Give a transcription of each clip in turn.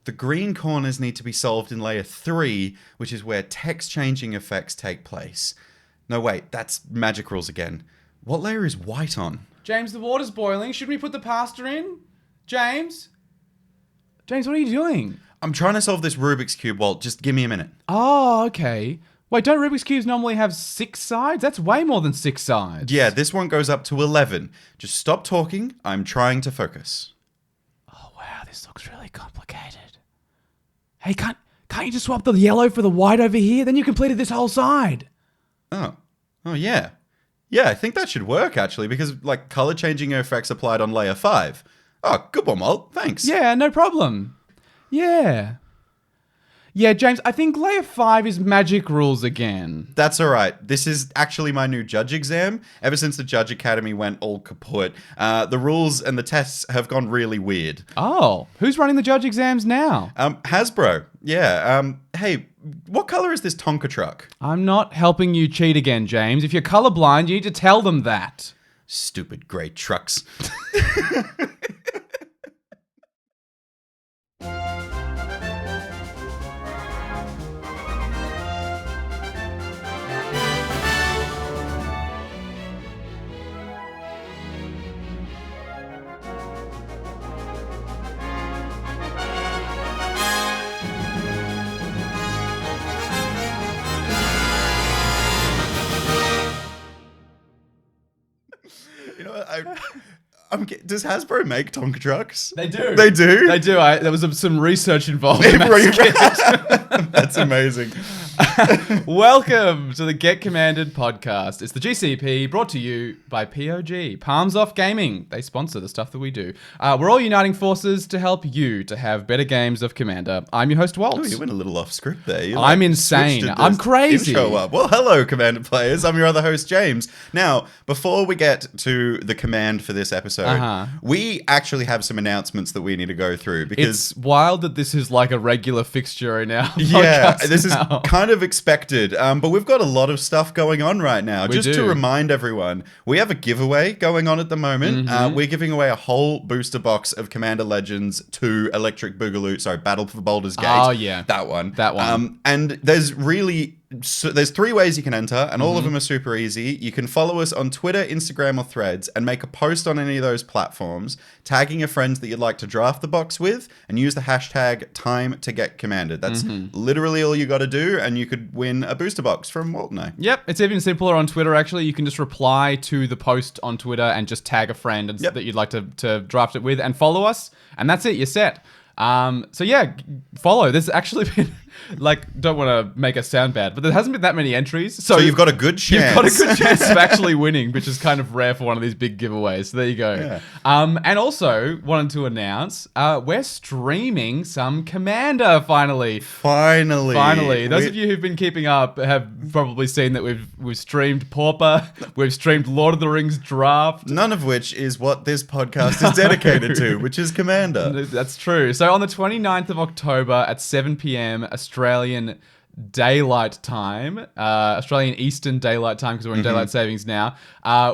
The green corners need to be solved in layer 3, which is where text-changing effects take place. No, wait, that's magic rules again. What layer is white on? James, the water's boiling. Should we put the pasta in? James? James, what are you doing? I'm trying to solve this Rubik's Cube, Walt. Just give me a minute. Oh, okay. Wait, don't Rubik's Cubes normally have 6 sides? That's way more than 6 sides. Yeah, this one goes up to 11. Just stop talking. I'm trying to focus. Oh, wow, this looks really complicated. Hey, can't you just swap the yellow for the white over here? Then you completed this whole side. Oh, yeah. Yeah, I think that should work, actually, because, color changing effects applied on layer 5. Oh, good one, Walt. Thanks. Yeah, no problem. Yeah. Yeah, James, I think layer 5 is magic rules again. That's all right. This is actually my new judge exam. Ever since the Judge Academy went all kaput, the rules and the tests have gone really weird. Oh, who's running the judge exams now? Hasbro. Yeah. Hey, what color is this Tonka truck? I'm not helping you cheat again, James. If you're colorblind, you need to tell them that. Stupid grey trucks. You know what? Does Hasbro make Tonka trucks? They do. They do? They do. There was some research involved in that. That's amazing. Welcome to the Get Commanded podcast. It's the GCP brought to you by POG, Palms Off Gaming. They sponsor the stuff that we do. We're all uniting forces to help you to have better games of Commander. I'm your host, Walt. Oh, you went a little off script there. I'm insane. I'm crazy. Intro up. Well, hello, Commander players. I'm your other host, James. Now, before we get to the command for this episode, we actually have some announcements that we need to go through because it's wild that this is like a regular fixture in our yeah, podcast this now. is kind of expected, but we've got a lot of stuff going on right now. Just to remind everyone, we have a giveaway going on at the moment. We're giving away a whole booster box of Commander Legends 2 Electric Boogaloo, sorry, Battle for Baldur's Gate. Oh, yeah. That one. And there's really... So there's 3 ways you can enter, and all of them are super easy. You can follow us on Twitter, Instagram, or Threads, and make a post on any of those platforms, tagging your friends that you'd like to draft the box with, and use the hashtag #TimeToGetCommanded. That's literally all you got to do, and you could win a booster box from Walt and I. Yep, it's even simpler on Twitter, actually. You can just reply to the post on Twitter and just tag a friend and that you'd like to draft it with, and follow us, and that's it, you're set. So yeah, follow. There's actually been, don't want to make us sound bad, but there hasn't been that many entries. So you've got a good chance. You've got a good chance of actually winning, which is kind of rare for one of these big giveaways. So there you go. Yeah. And also wanted to announce, we're streaming some Commander finally. Finally. Those of you who've been keeping up have probably seen that we've streamed Pauper, we've streamed Lord of the Rings Draft. None of which is what this podcast is dedicated to, which is Commander. That's true. So on the 29th of October at 7 p.m. Australian Daylight Time, Australian Eastern Daylight Time, because we're in Daylight Savings now,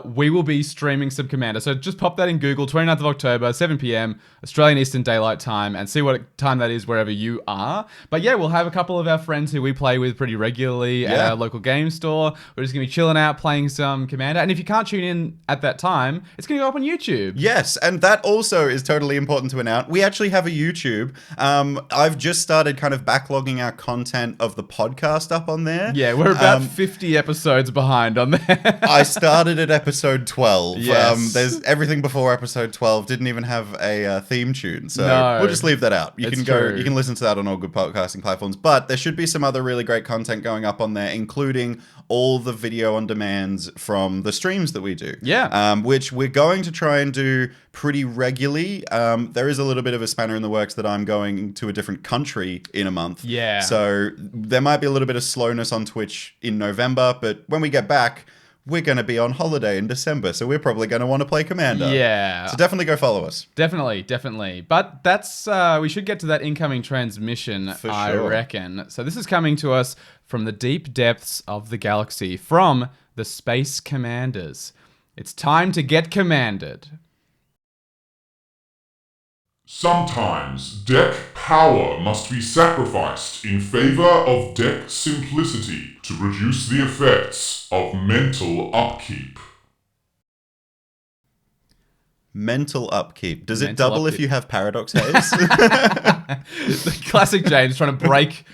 we will be streaming some Commander. So just pop that in Google, 29th of October, 7 p.m. Australian Eastern Daylight Time, and see what time that is wherever you are. But yeah, we'll have a couple of our friends who we play with pretty regularly at our local game store. We're just going to be chilling out, playing some Commander. And if you can't tune in at that time, it's going to go up on YouTube. Yes, and that also is totally important to announce. We actually have a YouTube. I've just started kind of backlogging our content of the podcast up on there. Yeah, we're about 50 episodes behind on there. I started at episode 12. Yes. There's everything before episode 12 didn't even have a theme tune, so we'll just leave that out. You can listen to that on all good podcasting platforms, but there should be some other really great content going up on there, including all the video on demands from the streams that we do. Yeah. Which we're going to try and do pretty regularly. There is a little bit of a spanner in the works that I'm going to a different country in a month. Yeah. So there might be a little bit of slowness on Twitch in November, but when we get back, we're going to be on holiday in December, so we're probably going to want to play Commander. Yeah. So definitely go follow us. Definitely. But that's, we should get to that incoming transmission, I reckon. So this is coming to us from the deep depths of the galaxy, from the Space Commanders. It's time to get commanded. Sometimes deck power must be sacrificed in favor of deck simplicity to reduce the effects of mental upkeep. Mental upkeep. Does it Mental double if upkeep. you have paradox haze? The classic James trying to break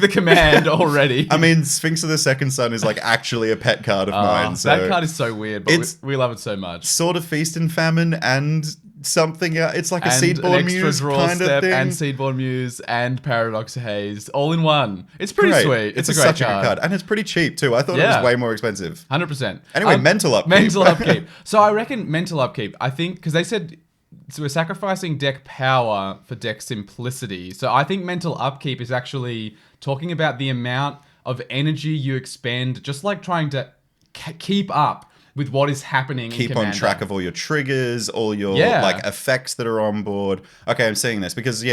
the command already. I mean, Sphinx of the Second Son is like actually a pet card of mine. So that card is so weird, but It's- we love it so much. sort of Feast and Famine and something. It's like a And Seedborn an extra Muse draw kind of step thing. and Seedborn Muse and Paradox Haze all in one. It's pretty Great. sweet. It's a great such a card. good card, and it's pretty cheap too. I thought it Yeah. was way more expensive. 100%. Anyway, mental upkeep. Mental upkeep. So I reckon mental upkeep. I think because they said so we're sacrificing deck power for deck simplicity. So I think mental upkeep is actually talking about the amount of energy you expend, just like trying to keep up with what is happening. Keep in on Commander. track of all your triggers, all your Yeah. like effects that are on board. Okay, I'm seeing this because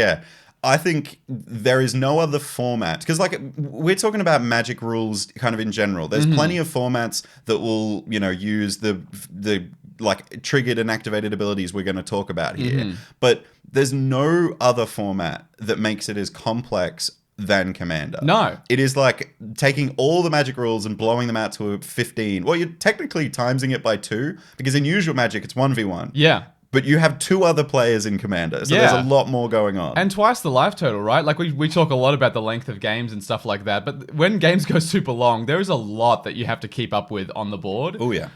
I think there is no other format because like we're talking about Magic rules kind of in general. There's plenty of formats that will, use the like triggered and activated abilities we're going to talk about here. But there's no other format that makes it as complex than Commander. No. It is like taking all the Magic rules and blowing them out to a 15. Well, you're technically timesing it by 2 because in usual Magic it's 1v1. Yeah. But you have 2 other players in Commander, so Yeah. there's a lot more going on. And twice the life total, right? Like we talk a lot about the length of games and stuff like that, but when games go super long, there is a lot that you have to keep up with on the board. Oh yeah.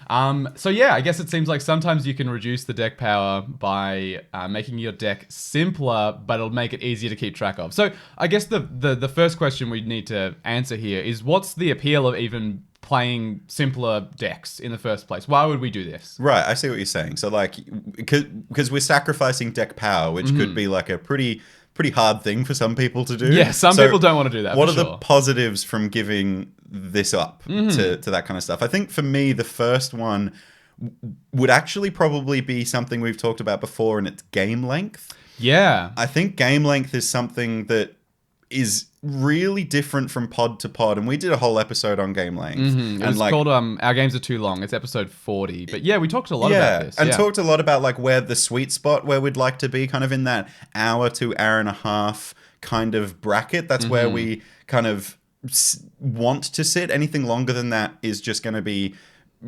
So yeah, I guess it seems like sometimes you can reduce the deck power by making your deck simpler, but it'll make it easier to keep track of. So I guess the first question we need to answer here is what's the appeal of even playing simpler decks in the first place? Why would we do this? Right, I see what you're saying. So like, because we're sacrificing deck power, which could be like a pretty hard thing for some people to do. Yeah, some So people don't want to do that. What for are sure. the positives from giving this up to that kind of stuff? I think for me, the first one would actually probably be something we've talked about before, and it's game length. Yeah. I think game length is something that is really different from pod to pod, and we did a whole episode on game length. It was called Our Games Are Too Long. It's episode 40. But yeah, we talked a lot about this. And yeah. talked a lot about like where the sweet spot where we'd like to be, kind of in that hour to hour and a half kind of bracket. That's where we kind of want to sit. Anything longer than that is just going to be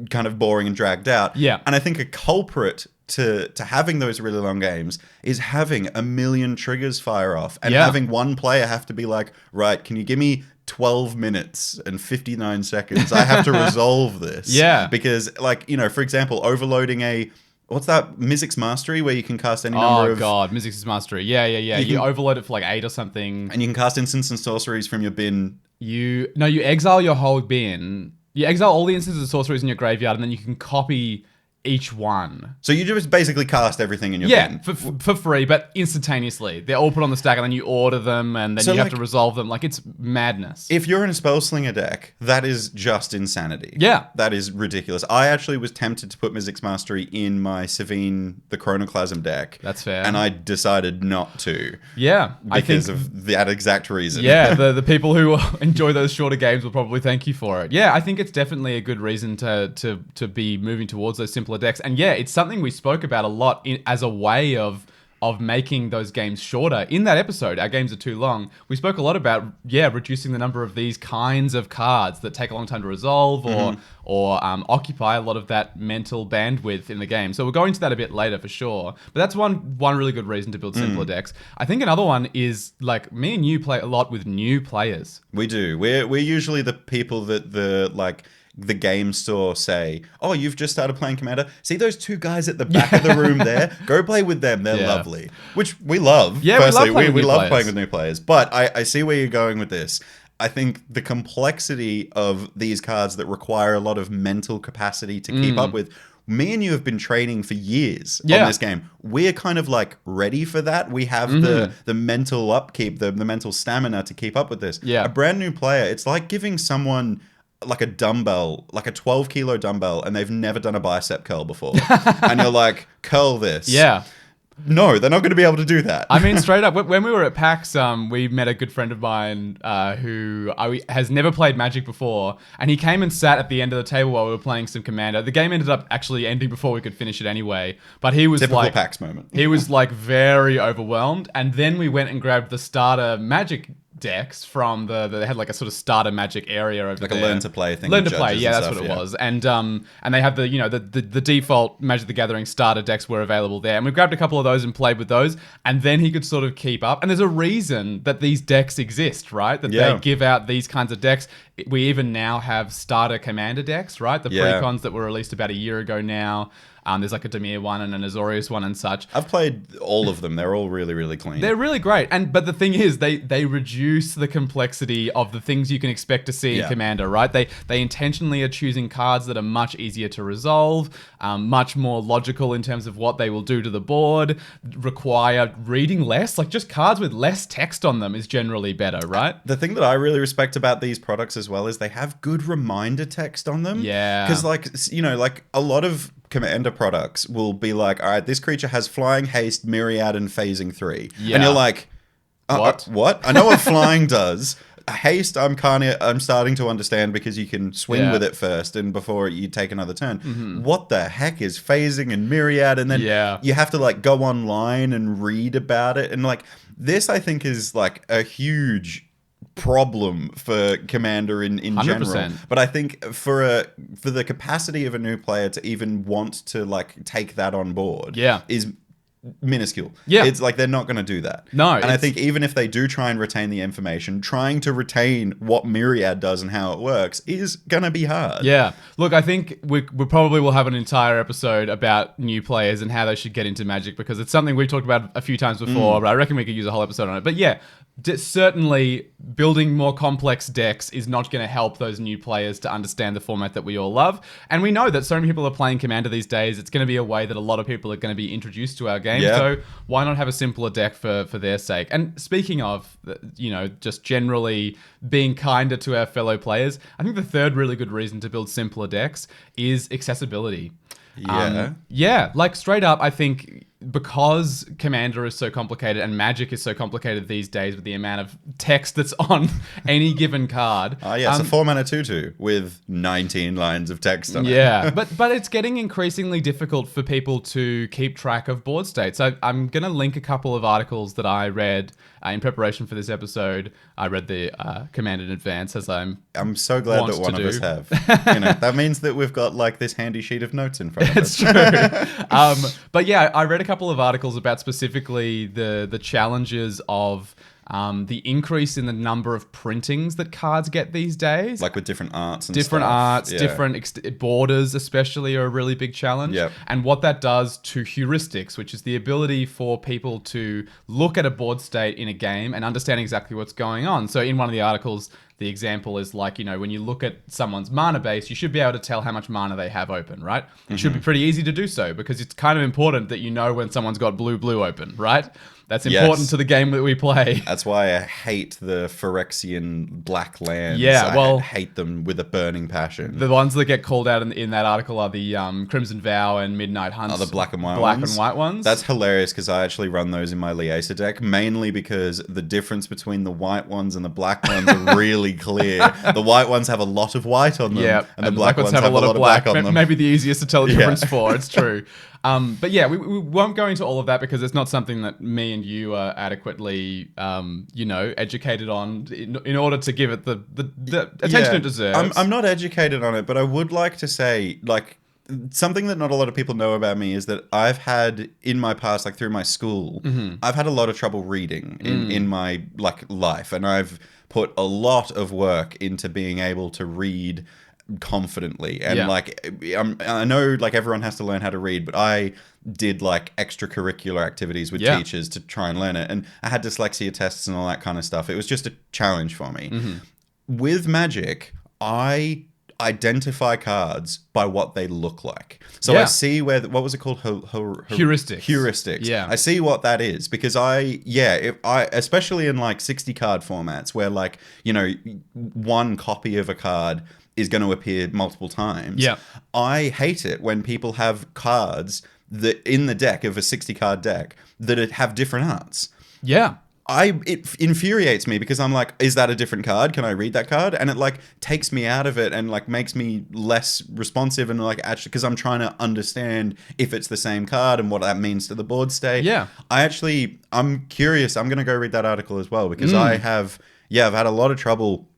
kind of boring and dragged out. Yeah. And I think a culprit to having those really long games is having a million triggers fire off and having one player have to be like, right, can you give me 12 minutes and 59 seconds? I have to resolve this. Yeah. Because like, for example, overloading what's that? Mizzix Mastery, where you can cast any number of... Oh god, Mizzix's Mastery. Yeah. You overload it for like 8 or something. And you can cast instants and sorceries from your bin. You exile your whole bin. You exile all the instances of sorceries in your graveyard, and then you can copy each one. So you just basically cast everything in your bin. For free, but instantaneously. They're all put on the stack, and then you order them, and then you have to resolve them. Like, it's madness. If you're in a Spellslinger deck, that is just insanity. Yeah. That is ridiculous. I actually was tempted to put Mizzix Mastery in my Savine, the Chronoclasm deck. That's fair. And I decided not to. Yeah. Because of that exact reason. Yeah, the people who enjoy those shorter games will probably thank you for it. Yeah, I think it's definitely a good reason to be moving towards those simpler decks. And yeah, it's something we spoke about a lot as a way of making those games shorter. In that episode, Our Games Are Too Long, we spoke a lot about, reducing the number of these kinds of cards that take a long time to resolve or occupy a lot of that mental bandwidth in the game. So we'll go into that a bit later for sure. But that's one really good reason to build simpler decks. I think another one is, like, me and you play a lot with new players. We do. We're usually the people that the game store say, oh, you've just started playing Commander? See those 2 guys at the back of the room there? Go play with them. They're lovely. Which we love. Yeah, Firstly, we love playing with new players. But I see where you're going with this. I think the complexity of these cards that require a lot of mental capacity to keep up with, me and you have been training for years on this game. We're kind of like ready for that. We have the mental upkeep, the mental stamina to keep up with this. Yeah. A brand new player, it's like giving someone like a dumbbell, like a 12 kilo dumbbell, and they've never done a bicep curl before. And you're like, curl this. Yeah. No, they're not going to be able to do that. I mean, straight up, when we were at PAX, we met a good friend of mine who has never played Magic before, and he came and sat at the end of the table while we were playing some Commander. The game ended up actually ending before we could finish it anyway, but he was Typical PAX moment. He was like very overwhelmed, and then we went and grabbed the starter Magic decks from they had like a sort of starter Magic area over like there. a learn to play thing. Learn to play, yeah, that's what it was. And they have the default Magic the Gathering starter decks were available there, and we grabbed a couple of those and played with those, and then he could sort of keep up. And there's a reason that these decks exist, right? That they give out these kinds of decks. We even now have starter Commander decks, right? The precons that were released about a year ago now. There's like a Dimir one and an Azorius one and such. I've played all of them. They're all really, really clean. They're really great. But the thing is, they reduce the complexity of the things you can expect to see in Commander, right? They intentionally are choosing cards that are much easier to resolve, much more logical in terms of what they will do to the board, require reading less. Like just cards with less text on them is generally better, right? The thing that I really respect about these products as well is they have good reminder text on them. Yeah. Because like a lot of Commander products will be like, all right, this creature has flying, haste, myriad, and phasing 3. Yeah. And you're like, what? I know what flying does. Haste, I'm starting to understand because you can swing with it first and before you take another turn. What the heck is phasing and myriad? And then you have to like go online and read about it. And like this, I think, is like a huge problem for Commander in 100%. General, but I think for the capacity of a new player to even want to like take that on board is minuscule. It's like they're not going to do that. No. And I think even if they do try and retain the information, trying to retain what Myriad does and how it works is going to be hard. Yeah. Look, I think we probably will have an entire episode about new players and how they should get into Magic, because it's something we talked about a few times before, but I reckon we could use a whole episode on it. But yeah, certainly building more complex decks is not going to help those new players to understand the format that we all love. And we know that so many people are playing Commander these days. It's going to be a way that a lot of people are going to be introduced to our game. So why not have a simpler deck for their sake? And speaking of, just generally being kinder to our fellow players, I think the third really good reason to build simpler decks is accessibility. Like straight up, I think because Commander is so complicated and Magic is so complicated these days with the amount of text that's on any given card. It's a 4-mana 2/2 with 19 lines of text on it. Yeah, but it's getting increasingly difficult for people to keep track of board states. I'm going to link a couple of articles that I read in preparation for this episode. I read the Command in advance, as I'm so glad that one of us have. That means that we've got like this handy sheet of notes in front of us. It's true. But yeah, I read a couple of articles about specifically the challenges of the increase in the number of printings that cards get these days. Like with different arts and different stuff. arts, different borders especially are a really big challenge. And what that does to heuristics, which is the ability for people to look at a board state in a game and understand exactly what's going on. So in one of the articles, the example is like, when you look at someone's mana base, you should be able to tell how much mana they have open, right? It should be pretty easy to do so because it's kind of important that you know when someone's got blue open, right? That's important to the game that we play. That's why I hate the Phyrexian black lands. I hate them with a burning passion. The ones that get called out in that article are the Crimson Vow and Midnight Hunts. The black and white ones. That's hilarious because I actually run those in my Liesa deck, mainly because the difference between the white ones and the black ones are really clear. The white ones have a lot of white on them, and the black ones have a lot of black on them. Maybe the easiest to tell the difference for. It's true. But yeah, we won't go into all of that because it's not something that me and you are adequately, educated on in order to give it the attention it deserves. I'm not educated on it, but I would like to say, like, something that not a lot of people know about me is that I've had in my past, like through my school, I've had a lot of trouble reading in my life, and I've put a lot of work into being able to read confidently, and I know like everyone has to learn how to read, but I did like extracurricular activities with teachers to try and learn it, and I had dyslexia tests and all that kind of stuff. It was just a challenge for me. With Magic, I identify cards by what they look like. So I see what was it called? Heuristics. Yeah. I see what that is because especially in like 60 card formats where like, one copy of a card is going to appear multiple times. Yeah. I hate it when people have cards that in the deck of a 60 card deck that have different arts. Yeah. It infuriates me because I'm like, is that a different card? Can I read that card? And it like takes me out of it and like makes me less responsive and like actually because I'm trying to understand if it's the same card and what that means to the board state. Yeah. I'm curious. I'm gonna go read that article as well because I've had a lot of trouble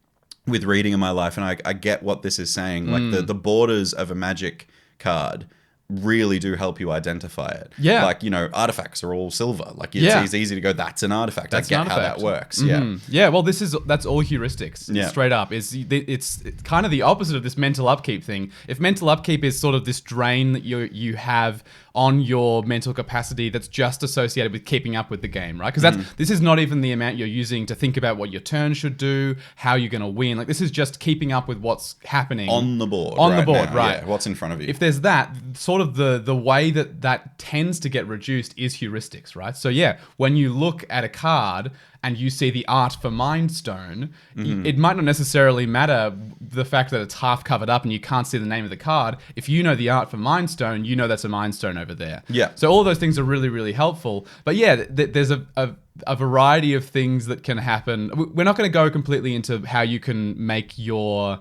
with reading in my life, and I get what this is saying. Like the borders of a Magic card really do help you identify it. Yeah. Like, artifacts are all silver. Like it's easy to go, that's an artifact. I get how that works. Yeah. Yeah, well, that's all heuristics. Yeah. Straight up. It's kind of the opposite of this mental upkeep thing. If mental upkeep is sort of this drain that you have on your mental capacity that's just associated with keeping up with the game, right? Because this is not even the amount you're using to think about what your turn should do, how you're going to win. Like, this is just keeping up with what's happening on the board. Right. Yeah, what's in front of you. If there's that, sort of the way that tends to get reduced is heuristics, right? So yeah, when you look at a card and you see the art for Mind Stone, it might not necessarily matter the fact that it's half covered up and you can't see the name of the card. If you know the art for Mind Stone, you know that's a Mind Stone over there. Yeah. So all of those things are really, really helpful. But yeah, there's a variety of things that can happen. We're not going to go completely into how you can make your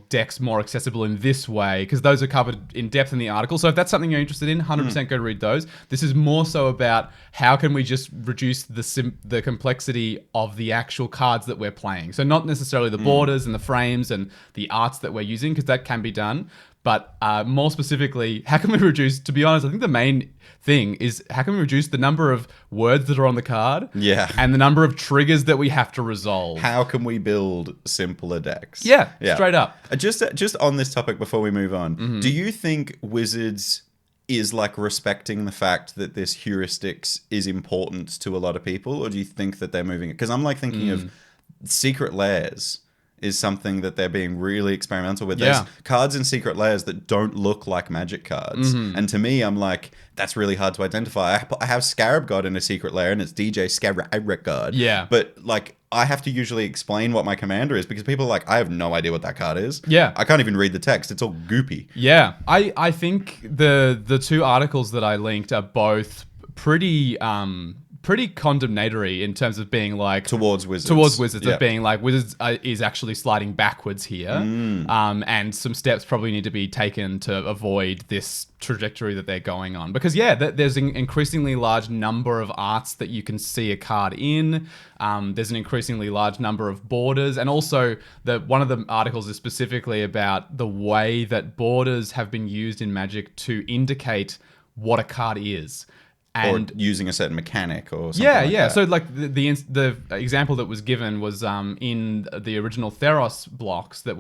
decks more accessible in this way, because those are covered in depth in the article. So if that's something you're interested in, 100% go read those. This is more so about how can we just reduce the complexity of the actual cards that we're playing. So not necessarily the borders and the frames and the arts that we're using, because that can be done. But more specifically, how can we reduce, to be honest, I think the main thing is how can we reduce the number of words that are on the card and the number of triggers that we have to resolve? How can we build simpler decks? Yeah. Straight up. Just on this topic before we move on, do you think Wizards is like respecting the fact that this heuristics is important to a lot of people, or do you think that they're moving it? Because I'm like thinking of Secret Lairs is something that they're being really experimental with. There's cards in Secret Lairs that don't look like Magic cards. And to me, I'm like, that's really hard to identify. I have Scarab God in a Secret Lair, and it's DJ Scarab God. Yeah. But like, I have to usually explain what my commander is because people are like, I have no idea what that card is. Yeah. I can't even read the text. It's all goopy. Yeah. I think the two articles that I linked are both pretty condemnatory in terms of being like towards Wizards of being like Wizards is actually sliding backwards here, and some steps probably need to be taken to avoid this trajectory that they're going on, because there's an increasingly large number of arts that you can see a card in. There's an increasingly large number of borders, and also one of the articles is specifically about the way that borders have been used in Magic to indicate what a card is. And or using a certain mechanic or something like that. So like the example that was given was in the original Theros blocks that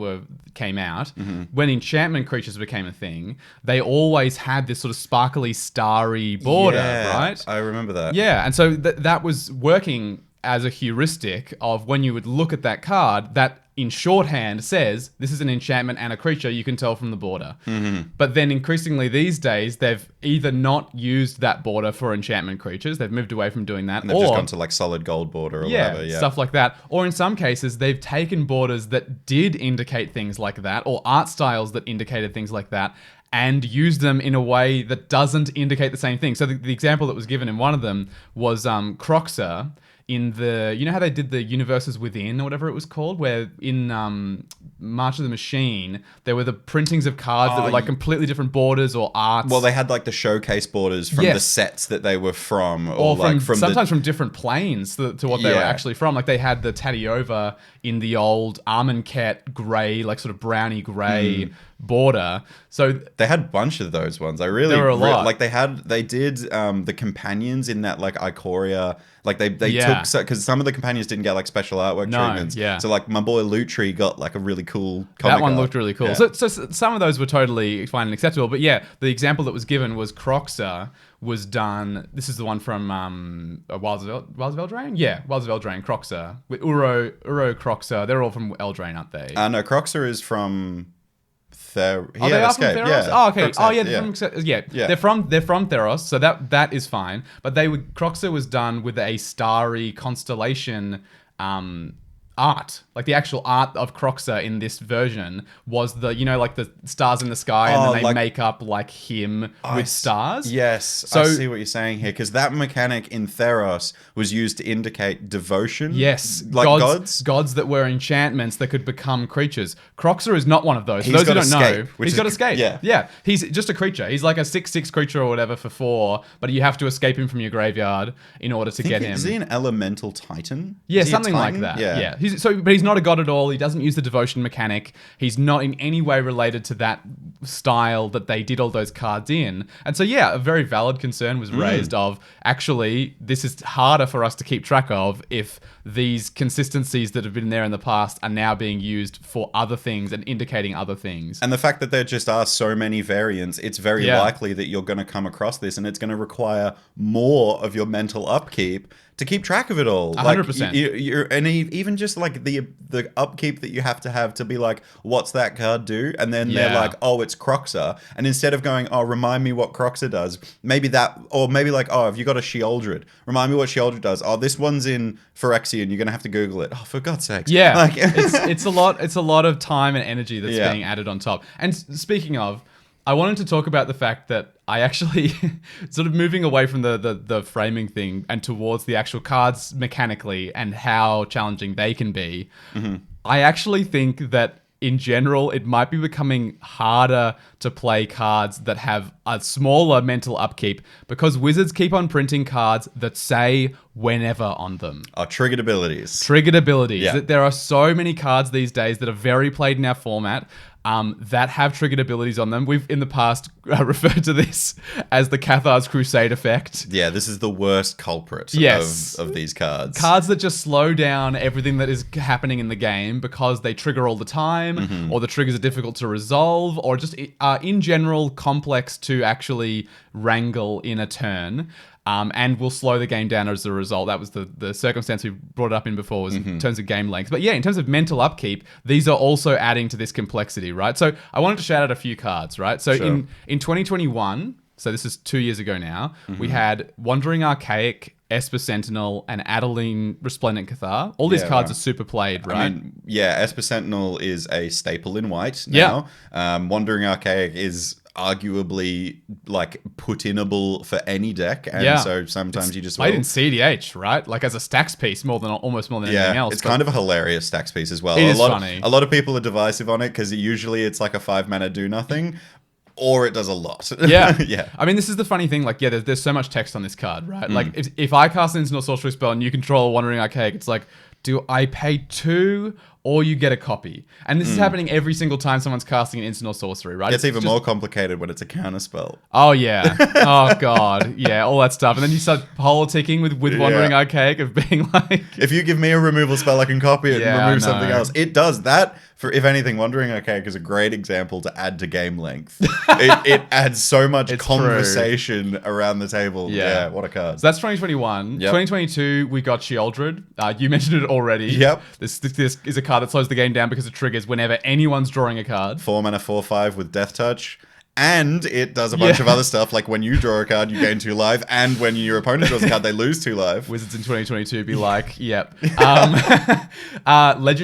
came out, when enchantment creatures became a thing, they always had this sort of sparkly starry border, right? I remember that. Yeah, and so that was working as a heuristic of when you would look at that card, that in shorthand says this is an enchantment and a creature, you can tell from the border. But then increasingly these days, they've either not used that border for enchantment creatures, they've moved away from doing that, and they've just gone to like solid gold border or whatever. Yeah, stuff like that. Or in some cases, they've taken borders that did indicate things like that, or art styles that indicated things like that, and use them in a way that doesn't indicate the same thing. So the example that was given in one of them was Croxer, in the, you know how they did the Universes Within or whatever it was called, where in March of the Machine there were the printings of cards that were like completely different borders or arts. Well, they had like the showcase borders from the sets that they were from, or like from sometimes from different planes to what they were actually from. Like they had the Tadiova in the old Armenket grey, like sort of browny grey border. So they had a bunch of those ones. There were a lot. Like they did the companions in that like Ikoria. Like they took, because some of the companions didn't get like special artwork treatments. Yeah. So like my boy Lutri got like a really cool comic that one art. looked really cool. Yeah. So some of those were totally fine and acceptable. But yeah, the example that was given was Croxer was done. This is the one from Wilds of Eldraine? Yeah, Wilds of Eldraine, Croxer. With Uro Croxer. They're all from Eldraine, aren't they? No, Croxer is from... They are from Theros? Yeah. Oh, okay. Croxer, They're from Theros, so that is fine. But Croxer was done with a starry constellation art, like the actual art of Croxer in this version was the, like the stars in the sky and then they make up like him with stars. Yes, So, I see what you're saying here, because that mechanic in Theros was used to indicate devotion. yes, like gods. Gods that were enchantments that could become creatures. Croxer is not one of those. For He's those who got don't know, escape, which he's is got escape. yeah. He's just a creature. He's like a 6/6 creature or whatever for 4, but you have to escape him from your graveyard in order to get him. Is he an elemental titan? Yeah, Is he a something like titan? that. Yeah. But he's not a god at all. He doesn't use the devotion mechanic. He's not in any way related to that style that they did all those cards in. And so, yeah, a very valid concern was raised of, actually, this is harder for us to keep track of if these consistencies that have been there in the past are now being used for other things and indicating other things. And the fact that there just are so many variants, it's very likely that you're going to come across this, and it's going to require more of your mental upkeep to keep track of it all. 100%. And even just like the upkeep that you have to be like, what's that card do? And then they're like, oh, it's Croxer. And instead of going, oh, remind me what Croxer does, maybe like, oh, have you got a Sheoldred? Remind me what Sheoldred does. Oh, this one's in Phyrexian. You're going to have to Google it. Oh, for God's sakes. Yeah. Like, it's a lot of time and energy that's being added on top. And speaking of, I wanted to talk about the fact that I actually sort of moving away from the framing thing and towards the actual cards mechanically and how challenging they can be. Mm-hmm. I actually think that in general, it might be becoming harder to play cards that have a smaller mental upkeep because Wizards keep on printing cards that say whenever on them. Oh, triggered abilities. Triggered abilities. Yeah. There are so many cards these days that are very played in our format that have triggered abilities on them. We've in the past referred to this as the Cathar's Crusade effect. Yeah, this is the worst culprit of these cards. Cards that just slow down everything that is happening in the game because they trigger all the time, or the triggers are difficult to resolve, or just are in general complex to actually wrangle in a turn. And will slow the game down as a result. That was the circumstance we brought it up in before was in terms of game length. But yeah, in terms of mental upkeep, these are also adding to this complexity, right? So I wanted to shout out a few cards, right? So in 2021, so this is 2 years ago now, we had Wandering Archaic, Esper Sentinel, and Adeline Resplendent Cathar. All these cards are super played, right? I mean, yeah, Esper Sentinel is a staple in white now. Wandering Archaic is arguably like put-inable for any deck, and so sometimes you just played in CDH, right? Like as a stacks piece almost more than anything else. It's kind of a hilarious stacks piece as well. It is funny. A lot of people are divisive on it because usually it's like a 5-mana do nothing, or it does a lot. Yeah. I mean, this is the funny thing. Like, there's so much text on this card, right? Like, if I cast an Instant Sorcery spell and you control a Wandering Archaic, it's like, do I pay 2 or you get a copy? And this is happening every single time someone's casting an instant or sorcery, right? It's even more complicated when it's a counter spell. Oh, yeah. Oh, God. Yeah, all that stuff. And then you start politicking with Wandering Archaic of being like... If you give me a removal spell, I can copy it and remove something else. It does that. If anything, Wandering Archaic is a great example to add to game length. it adds so much conversation around the table. Yeah, what a card. So that's 2021. 2022, we got Sheoldred. You mentioned it already. Yep. This is a card that slows the game down because it triggers whenever anyone's drawing a card. 4-mana 4/5 with Death Touch. And it does a bunch of other stuff, like when you draw a card, you gain 2 life, and when your opponent draws a card, they lose 2 life. Wizards in 2022 be like, yep. Ledger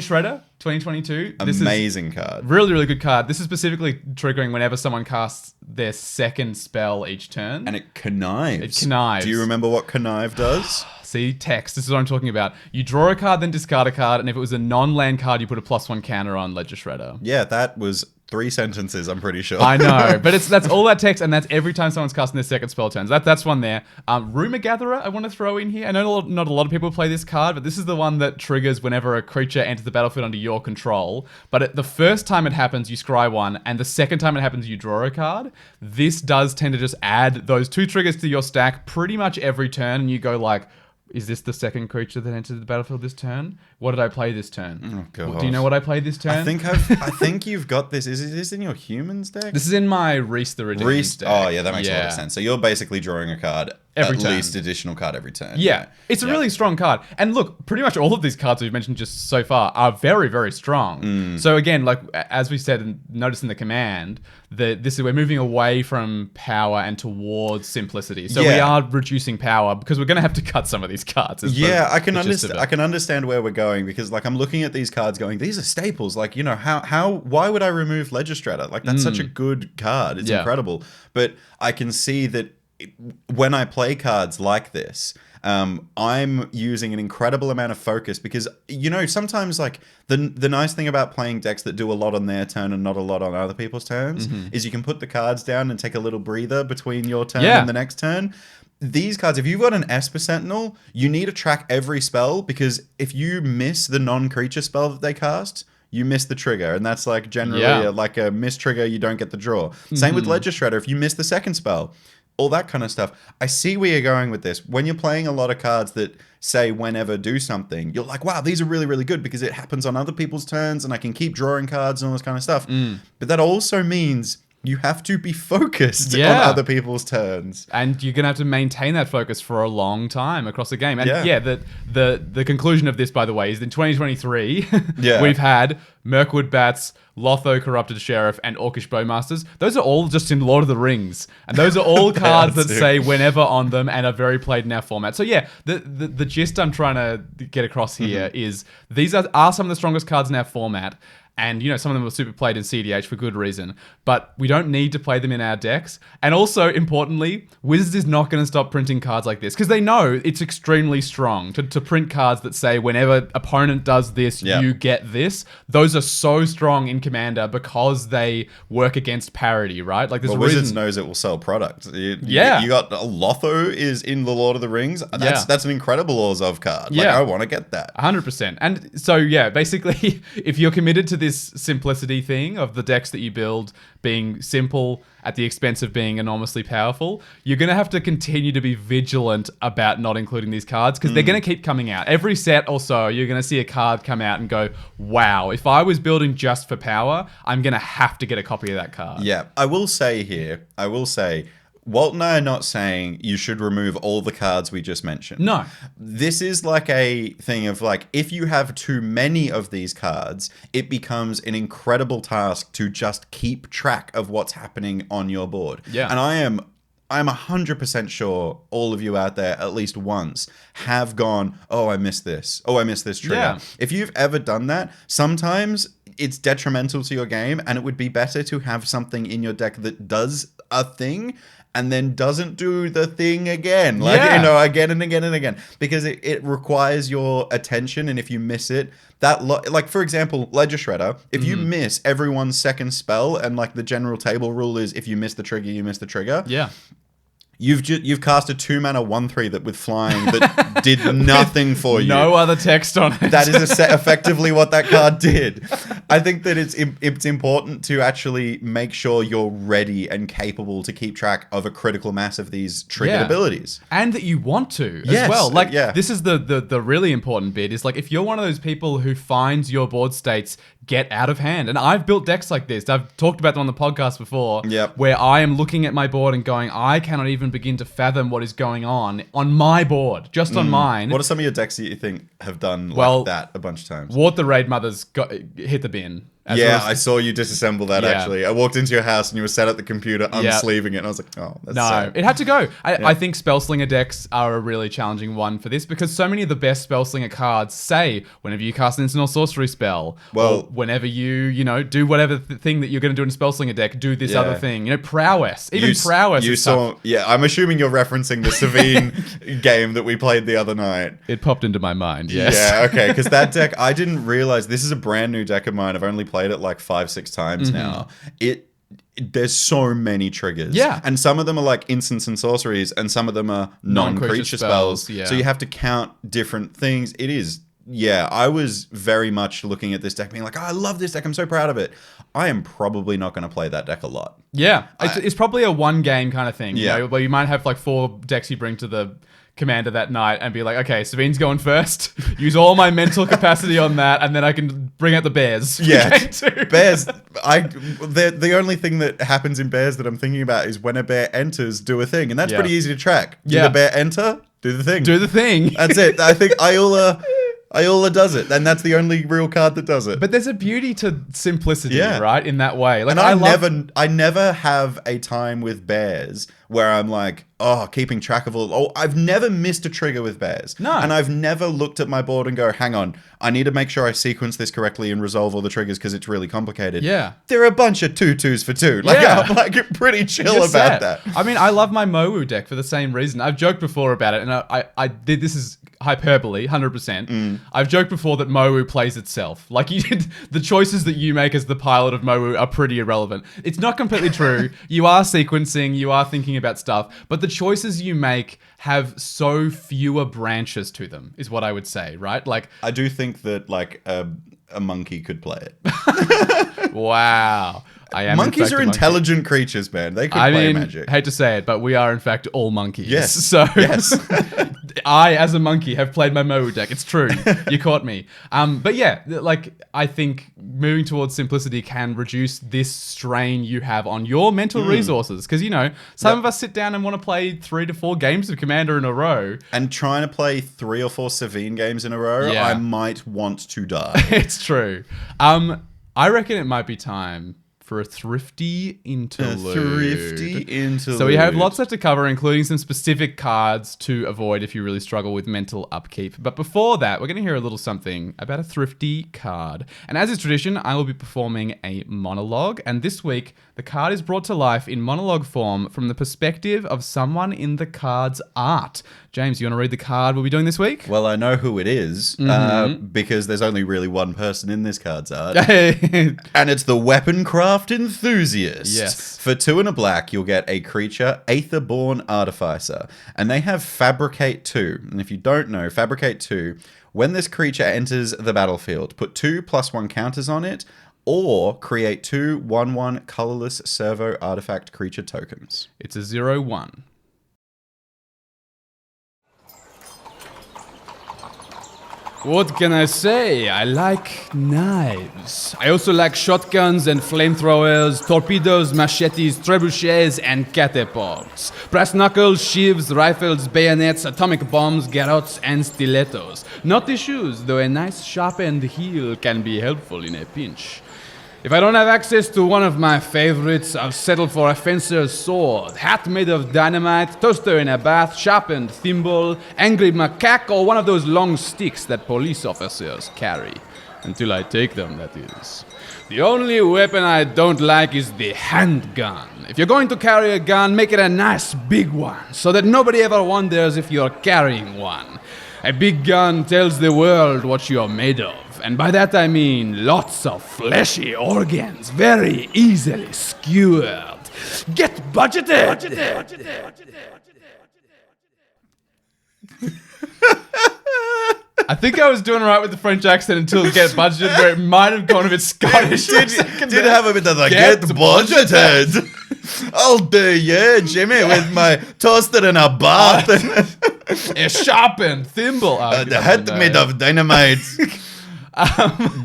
Shredder, 2022. Amazing card. Really, really good card. This is specifically triggering whenever someone casts their second spell each turn. And it connives. It connives. Do you remember what connive does? See, text. This is what I'm talking about. You draw a card, then discard a card, and if it was a non-land card, you put a +1 counter on Ledger Shredder. Yeah, that was 3 sentences, I'm pretty sure. I know, but that's all that text, and that's every time someone's casting their second spell turns. That's one there. Rumor Gatherer, I want to throw in here. I know not a lot of people play this card, but this is the one that triggers whenever a creature enters the battlefield under your control. But the first time it happens, you scry 1, and the second time it happens, you draw a card. This does tend to just add those 2 triggers to your stack pretty much every turn, and you go like, is this the second creature that entered the battlefield this turn? What did I play this turn? Oh, God. Do you know what I played this turn? I think you've got this. Is this in your humans deck? This is in my Reese the Redeemed deck. Oh, yeah, that makes a lot of sense. So you're basically drawing a card every at turn. least additional card every turn. Yeah, it's a really strong card. And look, pretty much all of these cards we've mentioned just so far are very, very strong. So again, like as we said and noticed in the command, we're moving away from power and towards simplicity. So we are reducing power because we're going to have to cut some of these cards. I can understand. I can understand where we're going because, like, I'm looking at these cards, going, these are staples. Like, you know, why would I remove Legistrator? Like, that's such a good card. It's incredible. But I can see that when I play cards like this, I'm using an incredible amount of focus because, you know, sometimes like the nice thing about playing decks that do a lot on their turn and not a lot on other people's turns is you can put the cards down and take a little breather between your turn and the next turn. These cards, if you've got an Esper Sentinel, you need to track every spell because if you miss the non-creature spell that they cast, you miss the trigger, and that's like generally like a miss trigger, you don't get the draw. Same with Legistrator, if you miss the second spell, all that kind of stuff. I see where you're going with this. When you're playing a lot of cards that say whenever do something, you're like, wow, these are really, really good because it happens on other people's turns and I can keep drawing cards and all this kind of stuff. But that also means you have to be focused on other people's turns. And you're going to have to maintain that focus for a long time across the game. And the conclusion of this, by the way, is in 2023, we've had Mirkwood Bats, Lotho Corrupted Sheriff, and Orcish Bowmasters. Those are all just in Lord of the Rings. And those are all cards that say whenever on them and are very played in our format. So yeah, the gist I'm trying to get across here is these are some of the strongest cards in our format. And, you know, some of them are super played in CDH for good reason. But we don't need to play them in our decks. And also, importantly, Wizards is not going to stop printing cards like this. Because they know it's extremely strong to print cards that say, whenever opponent does this, you get this. Those are so strong in Commander because they work against parity, right? Like, Wizards knows it will sell product. You got Lotho is in the Lord of the Rings. That's an incredible Orzhov card. Like, I want to get that. 100%. And so, yeah, basically, if you're committed to this simplicity thing of the decks that you build being simple at the expense of being enormously powerful, you're going to have to continue to be vigilant about not including these cards because they're going to keep coming out. Every set or so, you're going to see a card come out and go, wow, if I was building just for power, I'm going to have to get a copy of that card. Yeah, I will say, Walt and I are not saying you should remove all the cards we just mentioned. No. This is like a thing of like, if you have too many of these cards, it becomes an incredible task to just keep track of what's happening on your board. Yeah. And I'm 100% sure all of you out there at least once have gone, oh, I missed this. Oh, I missed this trigger. Yeah. If you've ever done that, sometimes it's detrimental to your game and it would be better to have something in your deck that does a thing and then doesn't do the thing again. Like, you know, again and again and again. Because it requires your attention, and if you miss it, like, for example, Legistrator, if you miss everyone's second spell, and, like, the general table rule is if you miss the trigger, you miss the trigger. Yeah. You've cast a 2-mana 1/3 that with flying that did nothing for you. No other text on it. That is effectively what that card did. I think that it's important to actually make sure you're ready and capable to keep track of a critical mass of these triggered abilities. And that you want to as well. Like, this is the really important bit is, like, if you're one of those people who finds your board states get out of hand, and I've built decks like this. I've talked about them on the podcast before, where I am looking at my board and going, I cannot even begin to fathom what is going on my board, just on mine. What are some of your decks that you think have done like that a bunch of times? Wart the Raid Mother's hit the bin. I saw you disassemble that, actually. I walked into your house and you were sat at the computer unsleeving it, and I was like, oh, that's sad. It had to go. I think Spellslinger decks are a really challenging one for this because so many of the best Spellslinger cards say whenever you cast an instant or sorcery spell, or whenever you do whatever thing that you're going to do in a Spellslinger deck, do this other thing. You know, prowess. Even prowess is tough. I'm assuming you're referencing the Savine game that we played the other night. It popped into my mind, yes. Yeah, okay, because that deck, I didn't realize, this is a brand new deck of mine. I've only played it like 5-6 times now. There's so many triggers. Yeah. And some of them are like instants and sorceries, and some of them are non-creature spells. Yeah. So you have to count different things. It is, I was very much looking at this deck being like, oh, I love this deck. I'm so proud of it. I am probably not going to play that deck a lot. Yeah. It's probably a one game kind of thing. You know, where you might have like 4 decks you bring to the Commander that night and be like, okay, Savine's going first. Use all my mental capacity on that, and then I can bring out the bears. Yeah, Game 2. bears. The only thing that happens in bears that I'm thinking about is when a bear enters, do a thing, and that's pretty easy to track. Did the bear enter? Do the thing. Do the thing. That's it. I think Iola does it, and that's the only real card that does it. But there's a beauty to simplicity, right? In that way. Like, and I never have a time with bears where I'm like, keeping track of all. Oh, I've never missed a trigger with bears. No. And I've never looked at my board and go, hang on, I need to make sure I sequence this correctly and resolve all the triggers because it's really complicated. Yeah. There are a bunbunch of 2/2s for 2. Like, I'm like pretty chill about that. I mean, I love my Mowu deck for the same reason. I've joked before about it, and I did, this is hyperbole, 100%. I've joked before that Mowu plays itself. Like, the choices that you make as the pilot of Mowu are pretty irrelevant. It's not completely true. You are sequencing, you are thinking about stuff, but the choices you make have so fewer branches to them, is what I would say, right? Like, I do think that like a monkey could play it. Wow. Monkeys are intelligent creatures, man. They could play magic. Hate to say it, but we are in fact all monkeys. Yes. So yes. I, as a monkey, have played my Mowu deck. It's true. You caught me. But yeah, like, I think moving towards simplicity can reduce this strain you have on your mental resources. Because, you know, some of us sit down and want to play 3 to 4 games of Commander in a row. And trying to play 3 or 4 Savine games in a row, I might want to die. It's true. I reckon it might be time for a thrifty interlude. So we have lots left to cover, including some specific cards to avoid if you really struggle with mental upkeep. But before that, we're going to hear a little something about a thrifty card. And as is tradition, I will be performing a monologue. And this week, the card is brought to life in monologue form from the perspective of someone in the card's art. James, you want to read the card we'll be doing this week? Well, I know who it is because there's only really one person in this card's art. And it's the Weapon Craft Enthusiast. Yes. For 2 and a black, you'll get a creature, Aetherborn Artificer. And they have Fabricate 2. And if you don't know, Fabricate 2, when this creature enters the battlefield, put 2+1 counters on it, or create 2 1/1 colorless servo artifact creature tokens. It's a 0/1. What can I say? I like knives. I also like shotguns and flamethrowers, torpedoes, machetes, trebuchets, and catapults. Brass knuckles, sheaves, rifles, bayonets, atomic bombs, garrots, and stilettos. Not issues, though a nice sharpened heel can be helpful in a pinch. If I don't have access to one of my favorites, I'll settle for a fencer's sword, hat made of dynamite, toaster in a bath, sharpened thimble, angry macaque, or one of those long sticks that police officers carry. Until I take them, that is. The only weapon I don't like is the handgun. If you're going to carry a gun, make it a nice big one, so that nobody ever wonders if you're carrying one. A big gun tells the world what you're made of. And by that I mean lots of fleshy organs, very easily skewered. Get budgeted! I think I was doing all right with the French accent until Get Budgeted, where it might have gone a bit Scottish. Did have a bit of the Get Budgeted. I'll do you, Jimmy, with my toaster in a bath. A sharpened thimble. The head made of dynamite.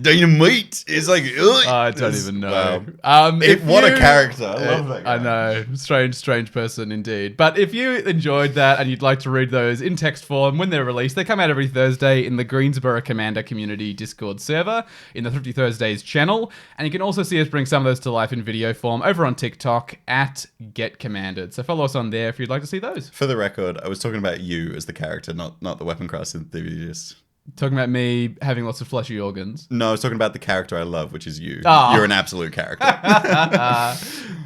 Dynamite is like, I don't even know. Wow. What a character. I love that guy. I know. Strange person indeed. But if you enjoyed that and you'd like to read those in text form when they're released, they come out every Thursday in the Greensboro Commander Community Discord server, in the Thrifty Thursdays channel. And you can also see us bring some of those to life in video form over on TikTok at Get Commanded. So follow us on there if you'd like to see those. For the record, I was talking about you as the character, not the Weapon Craft Enthusiast. Talking about me having lots of fleshy organs. No, I was talking about the character I love, which is you. Oh. You're an absolute character.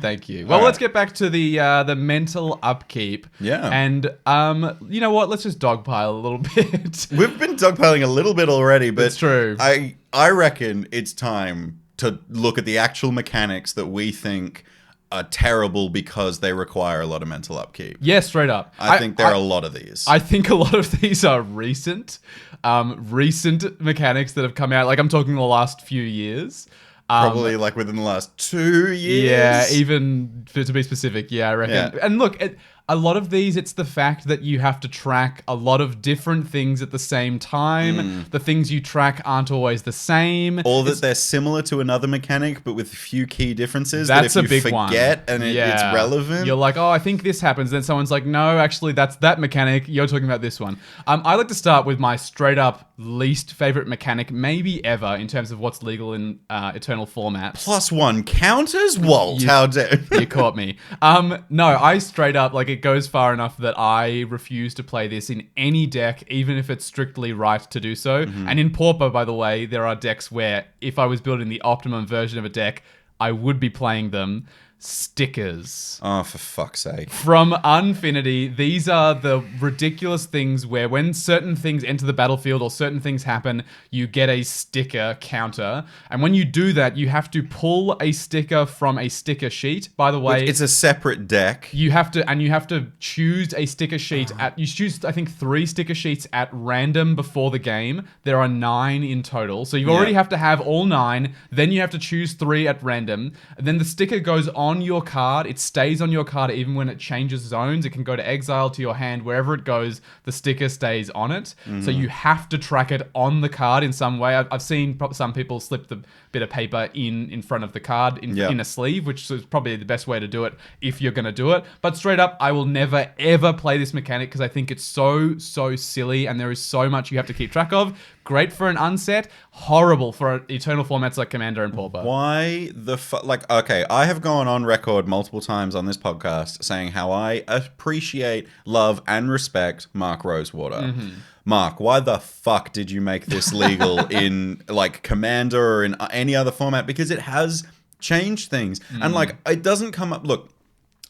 Thank you. Well, let's get back to the mental upkeep. Yeah. And you know what? Let's just dogpile a little bit. We've been dogpiling a little bit already, but it's true. I reckon it's time to look at the actual mechanics that we think are terrible because they require a lot of mental upkeep. Yeah, straight up. I think there are a lot of these. I think a lot of these are recent mechanics that have come out. Like, I'm talking the last few years. Probably like within the last 2 years. Yeah, even to be specific. Yeah, I reckon. Yeah. And look, a lot of these, it's the fact that you have to track a lot of different things at the same time. The things you track aren't always the same. Or that they're similar to another mechanic, but with a few key differences. That's that if a you big one. forget and it's relevant. You're like, oh, I think this happens. Then someone's like, no, actually, that's that mechanic. You're talking about this one. I like to start with my straight up least favorite mechanic, maybe ever, in terms of what's legal in Eternal formats. +1 counters? Walt, how dare you caught me. No, I straight up, like, it goes far enough that I refuse to play this in any deck, even if it's strictly right to do so. And in Pauper, by the way, there are decks where if I was building the optimum version of a deck, I would be playing them. Stickers. Oh, for fuck's sake. From Unfinity, these are the ridiculous things where when certain things enter the battlefield or certain things happen, you get a sticker counter. And when you do that, you have to pull a sticker from a sticker sheet. By the way, It's a separate deck. you have to choose a sticker sheet you choose, I think, 3 sticker sheets at random before the game. There are 9 in total. So you already have to have all 9. Then you have to choose 3 at random. And then the sticker goes on your card. It stays on your card even when it changes zones. It can go to exile, to your hand, wherever it goes, the sticker stays on it. So you have to track it on the card in some way. I've seen some people slip the bit of paper in front of the card in a sleeve, which is probably the best way to do it if you're going to do it. But straight up, I will never ever play this mechanic because I think it's so silly and there is so much you have to keep track of. Great for an unset, horrible for Eternal formats like Commander and Pauper. Why the fuck? Like, okay, I have gone on record multiple times on this podcast saying how I appreciate, love, and respect Mark Rosewater. Mark, why the fuck did you make this legal in, like, Commander or in any other format? Because it has changed things. And, like, it doesn't come up... Look,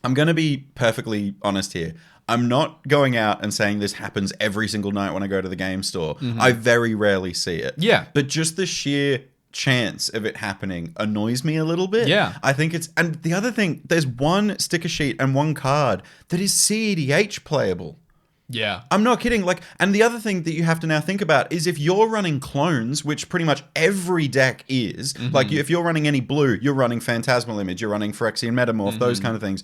I'm going to be perfectly honest here. I'm not going out and saying this happens every single night when I go to the game store. I very rarely see it. Yeah. But just the sheer chance of it happening annoys me a little bit. Yeah. I think it's... And the other thing, there's one sticker sheet and one card that is CEDH playable. Yeah. I'm not kidding. Like, and the other thing that you have to now think about is if you're running clones, which pretty much every deck is, like if you're running any blue, you're running Phantasmal Image, you're running Phyrexian Metamorph, those kind of things.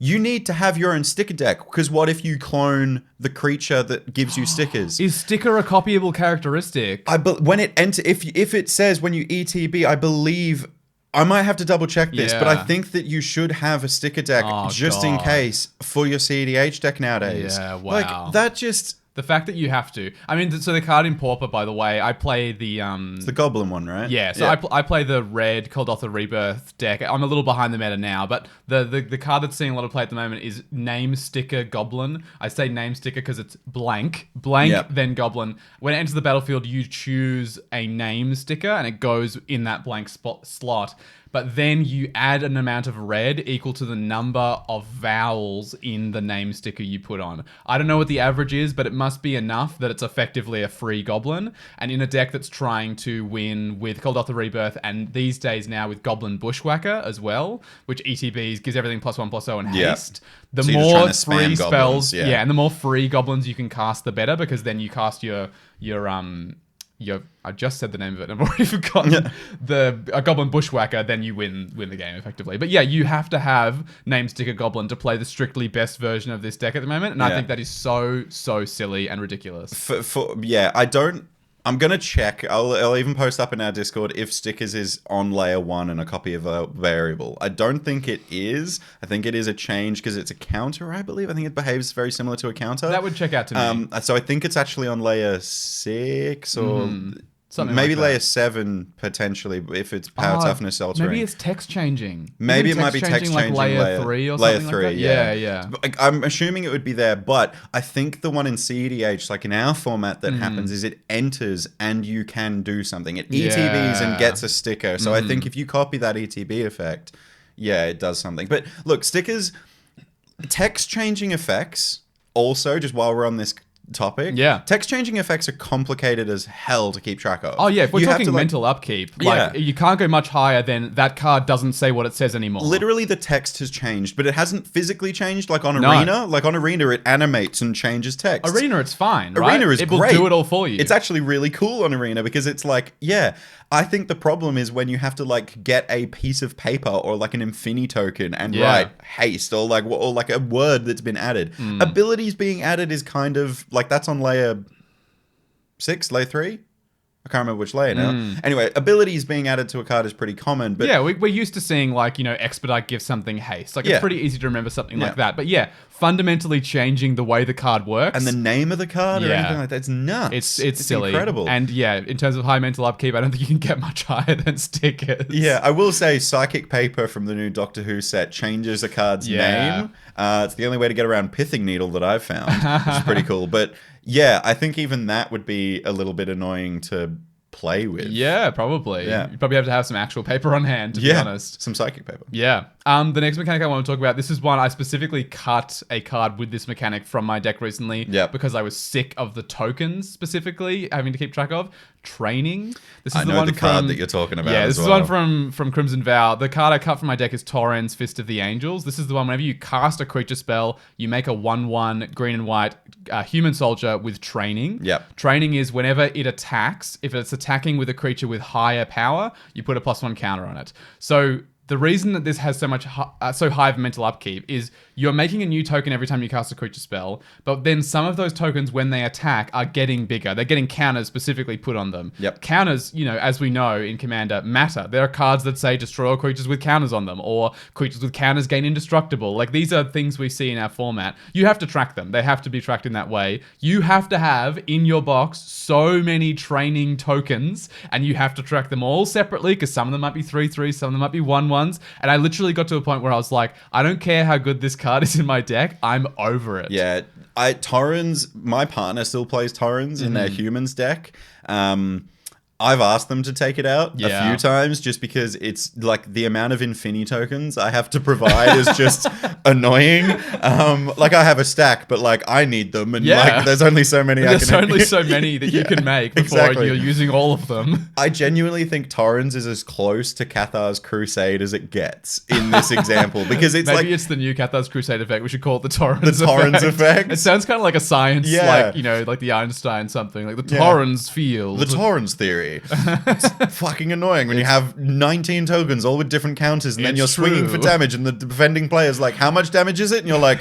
You need to have your own sticker deck, because what if you clone the creature that gives you stickers? Is sticker a copyable characteristic? When it if it says when you ETB, I believe... I might have to double check this, but I think that you should have a sticker deck in case for your CEDH deck nowadays. Yeah, wow. Like, that just... The fact that you have to. I mean, so the card in Pauper, by the way, I play the... It's the Goblin one, right? Yeah, so I play the red Kuldotha Rebirth deck. I'm a little behind the meta now, but the card that's seeing a lot of play at the moment is Name Sticker Goblin. I say Name Sticker because it's blank, then Goblin. When it enters the battlefield, you choose a name sticker, and it goes in that blank slot. But then you add an amount of red equal to the number of vowels in the name sticker you put on. I don't know what the average is, but it must be enough that it's effectively a free goblin. And in a deck that's trying to win with Kuldotha Rebirth, and these days now with Goblin Bushwhacker as well, which ETBs gives everything +1/+0 and haste. The So more free spells, goblins, and the more free goblins you can cast, the better, because then you cast your I just said the name of it. I've already forgotten. A Goblin Bushwhacker, then you win the game effectively. But yeah, you have to have Name Sticker Goblin to play the strictly best version of this deck at the moment, and I think that is so silly and ridiculous. I'm going to check. I'll even post up in our Discord if stickers is on layer 1 and a copy of a variable. I don't think it is. I think it is a change because it's a counter, I believe. I think it behaves very similar to a counter. That would check out to me. So I think it's actually on layer 6 or... Something maybe like that. layer 7 potentially if it's power toughness altering. Maybe it's text changing. Maybe it might be text changing like layer 3 or layer something 3, like that. Yeah. I'm assuming it would be there, but I think the one in CEDH, like in our format that happens, is it enters and you can do something. It ETBs and gets a sticker. So I think if you copy that ETB effect, it does something. But look, stickers, text changing effects, also, just while we're on this topic. Yeah. Text changing effects are complicated as hell to keep track of. Oh yeah, if we're You have talking to, like- mental upkeep, like you can't go much higher than that card doesn't say what it says anymore. Literally, the text has changed, but it hasn't physically changed. Like on No. Arena, it animates and changes text. Arena, it's fine, right? Arena is it will great. do it all for you. It's actually really cool on Arena because it's like, yeah, I think the problem is when you have to like get a piece of paper or like an Infini token and write haste or like a word that's been added. Abilities being added is kind of like that's on layer 6, layer 3. I can't remember which layer now. Anyway, abilities being added to a card is pretty common, but yeah, we're used to seeing like, Expedite give something haste. Like it's pretty easy to remember something like that. But yeah, fundamentally changing the way the card works. and the name of the card or Yeah. anything like that, it's nuts. It's silly. Incredible. And yeah, in terms of high mental upkeep, I don't think you can get much higher than stickers. Yeah, I will say Psychic Paper from the new Doctor Who set changes a card's name. It's the only way to get around Pithing Needle that I've found, which is pretty cool. But yeah, I think even that would be a little bit annoying to play with. Yeah, probably. Yeah. You probably have to have some actual paper on hand, to be honest. Some Psychic Paper. Yeah. The next mechanic I want to talk about, this is one I specifically cut a card with this mechanic from my deck recently because I was sick of the tokens specifically having to keep track of. Training. This is I know the card that you're talking about. Yeah, as this is well. one from Crimson Vow. The card I cut from my deck is Torrens, Fist of the Angels. This is the one whenever you cast a creature spell, you make a 1/1 green and white human soldier with training. Yep. Training is whenever it attacks, if it's attacking with a creature with higher power, you put a +1 counter on it. So the reason that this has so much so high of mental upkeep is you're making a new token every time you cast a creature spell, but then some of those tokens, when they attack, are getting bigger. They're getting counters specifically put on them. Yep. Counters, as we know in Commander, matter. There are cards that say destroy all creatures with counters on them, or creatures with counters gain indestructible. Like, these are things we see in our format. You have to track them. They have to be tracked in that way. You have to have in your box so many training tokens, and you have to track them all separately, because some of them might be 3/3, some of them might be 1/1s. And I literally got to a point where I was like, I don't care how good this card is in my deck, I'm over it. Yeah, Torrens, my partner still plays Torrens in their humans deck. I've asked them to take it out a few times just because it's like the amount of Infini tokens I have to provide is just annoying. Like I have a stack, but like I need them, and like there's only so many. There's only so many that you can make before you're using all of them. I genuinely think Torrens is as close to Cathar's Crusade as it gets in this example, because it's Maybe it's the new Cathar's Crusade effect. We should call it the Torrens the Torrens effect. It sounds kind of like a science, like the Einstein something, like the Torrens field. The Torrens theory. It's fucking annoying when you have 19 tokens all with different counters, and then you're swinging for damage, and the defending player's like, how much damage is it? And you're like,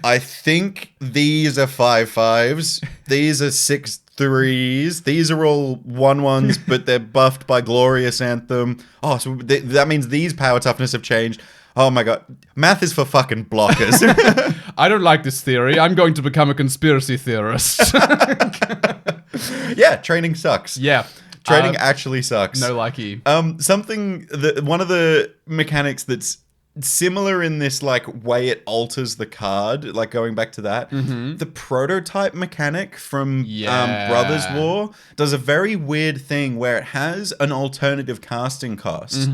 I think these are 5/5s, these are 6/3s, these are all 1/1s, but they're buffed by Glorious Anthem. Oh, so that means these power toughness have changed. Oh my god. Math is for fucking blockers. I don't like this theory. I'm going to become a conspiracy theorist. Yeah, training sucks. Yeah. Training actually sucks. No likey. One of the mechanics that's similar in this like way it alters the card, like going back to that, the prototype mechanic from Brothers War does a very weird thing where it has an alternative casting cost.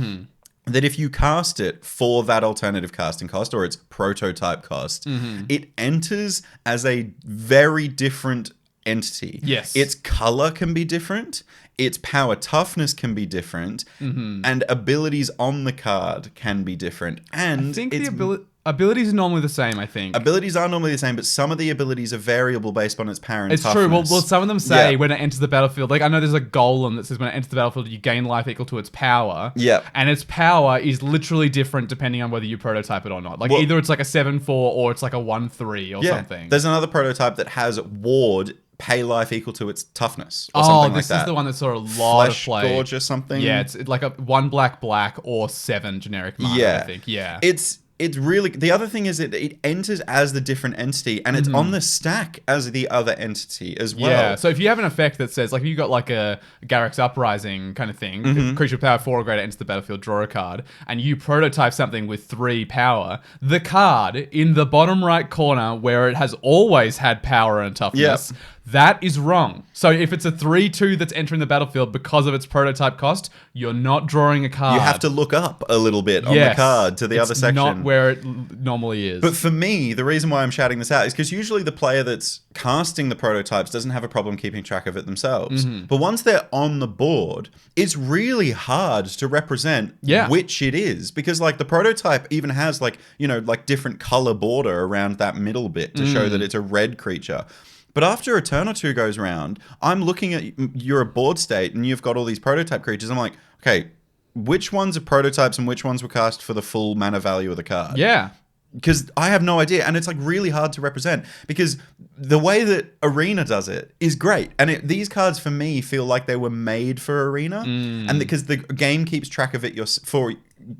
That if you cast it for that alternative casting cost or its prototype cost, it enters as a very different entity. Yes. Its color can be different, its power toughness can be different, and abilities on the card can be different. And I think the abilities are normally the same, I think. Abilities are normally the same, but some of the abilities are variable based on its power and It's toughness. true. Well, some of them say when it enters the battlefield, like I know there's a golem that says when it enters the battlefield, you gain life equal to its power. Yeah. And its power is literally different depending on whether you prototype it or not. Like either it's like a 7/4 or it's like a 1/3 or something. There's another prototype that has ward pay life equal to its toughness or something like that. This is the one that saw a lot of play. Gorge or something. Yeah, it's like a 1 black or 7 generic mana, I think. Yeah. It's really... The other thing is it enters as the different entity, and it's on the stack as the other entity as well. Yeah, so if you have an effect that says, like, if you got like a Garrick's Uprising kind of thing, creature with power 4 or greater enters the battlefield, draw a card, and you prototype something with 3 power, the card in the bottom right corner where it has always had power and toughness, that is wrong. So if it's a 3/2 that's entering the battlefield because of its prototype cost, you're not drawing a card. You have to look up a little bit on the card to the other section. Not where where it normally is. But for me, the reason why I'm shouting this out is because usually the player that's casting the prototypes doesn't have a problem keeping track of it themselves. But once they're on the board, it's really hard to represent which it is, because like the prototype even has like, you know, like different color border around that middle bit to show that it's a red creature. But after a turn or two goes round, I'm looking at your board state and you've got all these prototype creatures. I'm like, okay, which ones are prototypes and which ones were cast for the full mana value of the card? Yeah. Because I have no idea. And it's like really hard to represent, because the way that Arena does it is great. And these cards for me feel like they were made for Arena. And because the game keeps track of it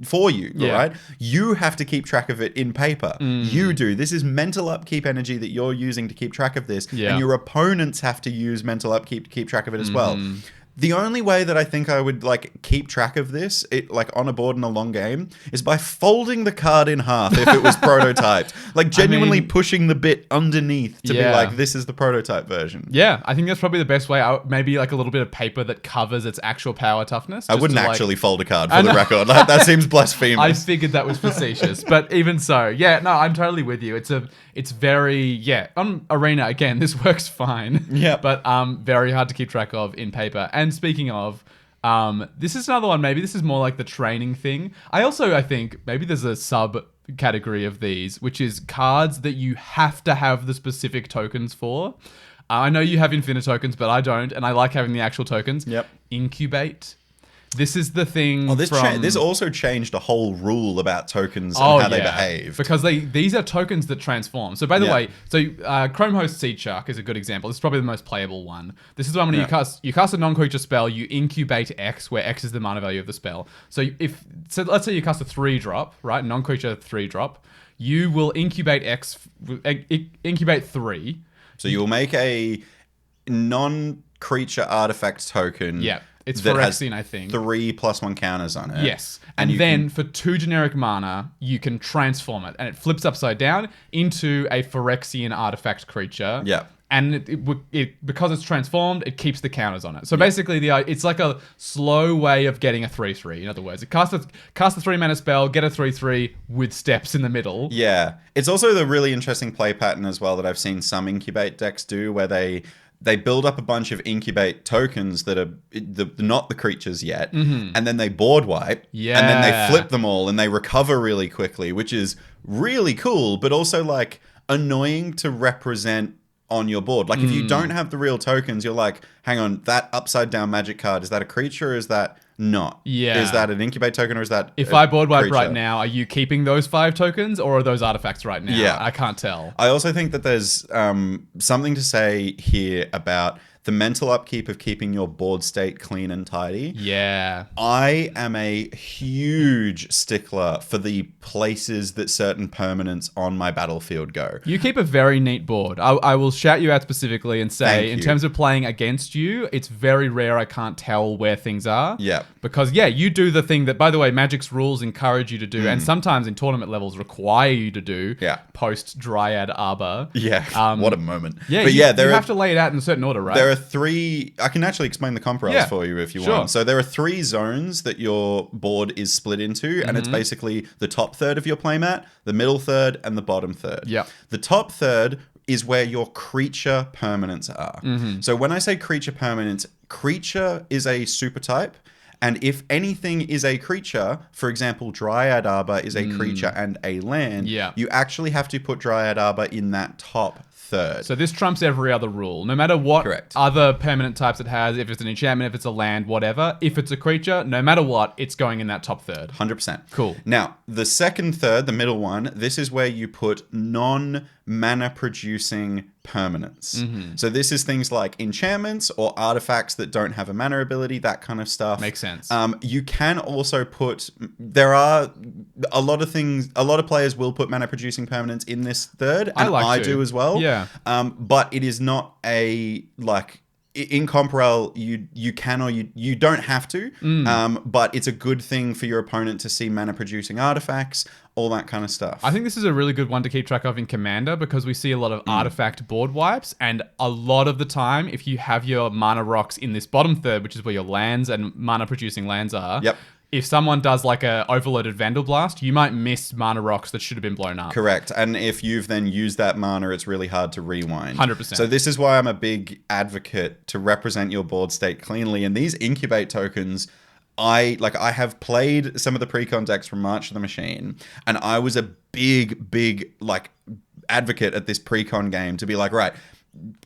for you, right? You have to keep track of it in paper. You do. This is mental upkeep energy that you're using to keep track of this. And your opponents have to use mental upkeep to keep track of it as well. The only way that I think I would like keep track of this, like on a board in a long game, is by folding the card in half if it was prototyped. Like genuinely pushing the bit underneath to be like, this is the prototype version. Yeah, I think that's probably the best way. Maybe like a little bit of paper that covers its actual power toughness. I wouldn't actually fold a card for the record. Like, that seems blasphemous. I figured that was facetious, but even so, yeah, no, I'm totally with you. It's very, on Arena, again, this works fine. Yeah. But very hard to keep track of in paper. And speaking of, this is another one, maybe this is more like the training thing. I think, maybe there's a sub-category of these, which is cards that you have to have the specific tokens for. I know you have infinite tokens, but I don't, and I like having the actual tokens. Yep. Incubate. This is the thing. Oh, this also changed a whole rule about tokens and how they behave. Because these are tokens that transform. So by the way, Chrome Host Seed Shark is a good example. This is probably the most playable one. This is the one when you cast a non-creature spell, you incubate X, where X is the mana value of the spell. So let's say you cast a 3-drop, right? Non-creature 3-drop. You will incubate incubate 3. So you will make a non-creature artifact token. Yeah. It's Phyrexian, I think. 3+1 counters on it. Yes. And then for 2 generic mana, you can transform it. And it flips upside down into a Phyrexian artifact creature. Yeah. And because it's transformed, it keeps the counters on it. So basically, it's like a slow way of getting a 3/3. In other words, it cast a 3-mana spell, get a 3/3 with steps in the middle. Yeah. It's also the really interesting play pattern as well that I've seen some Incubate decks do, where they build up a bunch of Incubate tokens that are not the creatures yet, and then they board wipe, and then they flip them all, and they recover really quickly, which is really cool, but also like annoying to represent on your board. Like if you don't have the real tokens, you're like, hang on, that upside down magic card, is that a creature or is that not? Yeah. Is that an Incubate token or is that If I board wipe right now, are you keeping those 5 tokens or are those artifacts right now? Yeah. I can't tell. I also think that there's something to say here about the mental upkeep of keeping your board state clean and tidy. Yeah. I am a huge stickler for the places that certain permanents on my battlefield go. You keep a very neat board. I will shout you out specifically and say, in terms of playing against you, it's very rare I can't tell where things are. Yeah. Because, you do the thing that, by the way, Magic's rules encourage you to do, and sometimes in tournament levels require you to do post-Dryad Arbor. Yeah. What a moment. Yeah, but you have to lay it out in a certain order, right? There are 3... I can actually explain the comp rails for you if you want. So there are 3 zones that your board is split into, and it's basically the top third of your playmat, the middle third, and the bottom third. Yeah. The top third is where your creature permanents are. So when I say creature permanents, creature is a super type. And if anything is a creature, for example, Dryad Arbor is a creature and a land, you actually have to put Dryad Arbor in that top third. So this trumps every other rule. No matter what other permanent types it has, if it's an enchantment, if it's a land, whatever, if it's a creature, no matter what, it's going in that top third. 100%. Cool. Now, the second third, the middle one, this is where you put non-mana producing permanents. So this is things like enchantments or artifacts that don't have a mana ability, that kind of stuff. Makes sense. You can also put, there are a lot of players will put mana producing permanents in this third, and I do as well. Yeah. But it is not a, like, in Comprel, you can or you don't have to, but it's a good thing for your opponent to see mana producing artifacts, all that kind of stuff. I think this is a really good one to keep track of in Commander because we see a lot of artifact board wipes, and a lot of the time, if you have your mana rocks in this bottom third, which is where your lands and mana producing lands are, if someone does like a overloaded Vandal Blast, you might miss mana rocks that should have been blown up. Correct. And if you've then used that mana, it's really hard to rewind. 100%. So this is why I'm a big advocate to represent your board state cleanly. And these incubate tokens, I have played some of the pre-con decks from March of the Machine, and I was a big like advocate at this pre-con game to be like, right,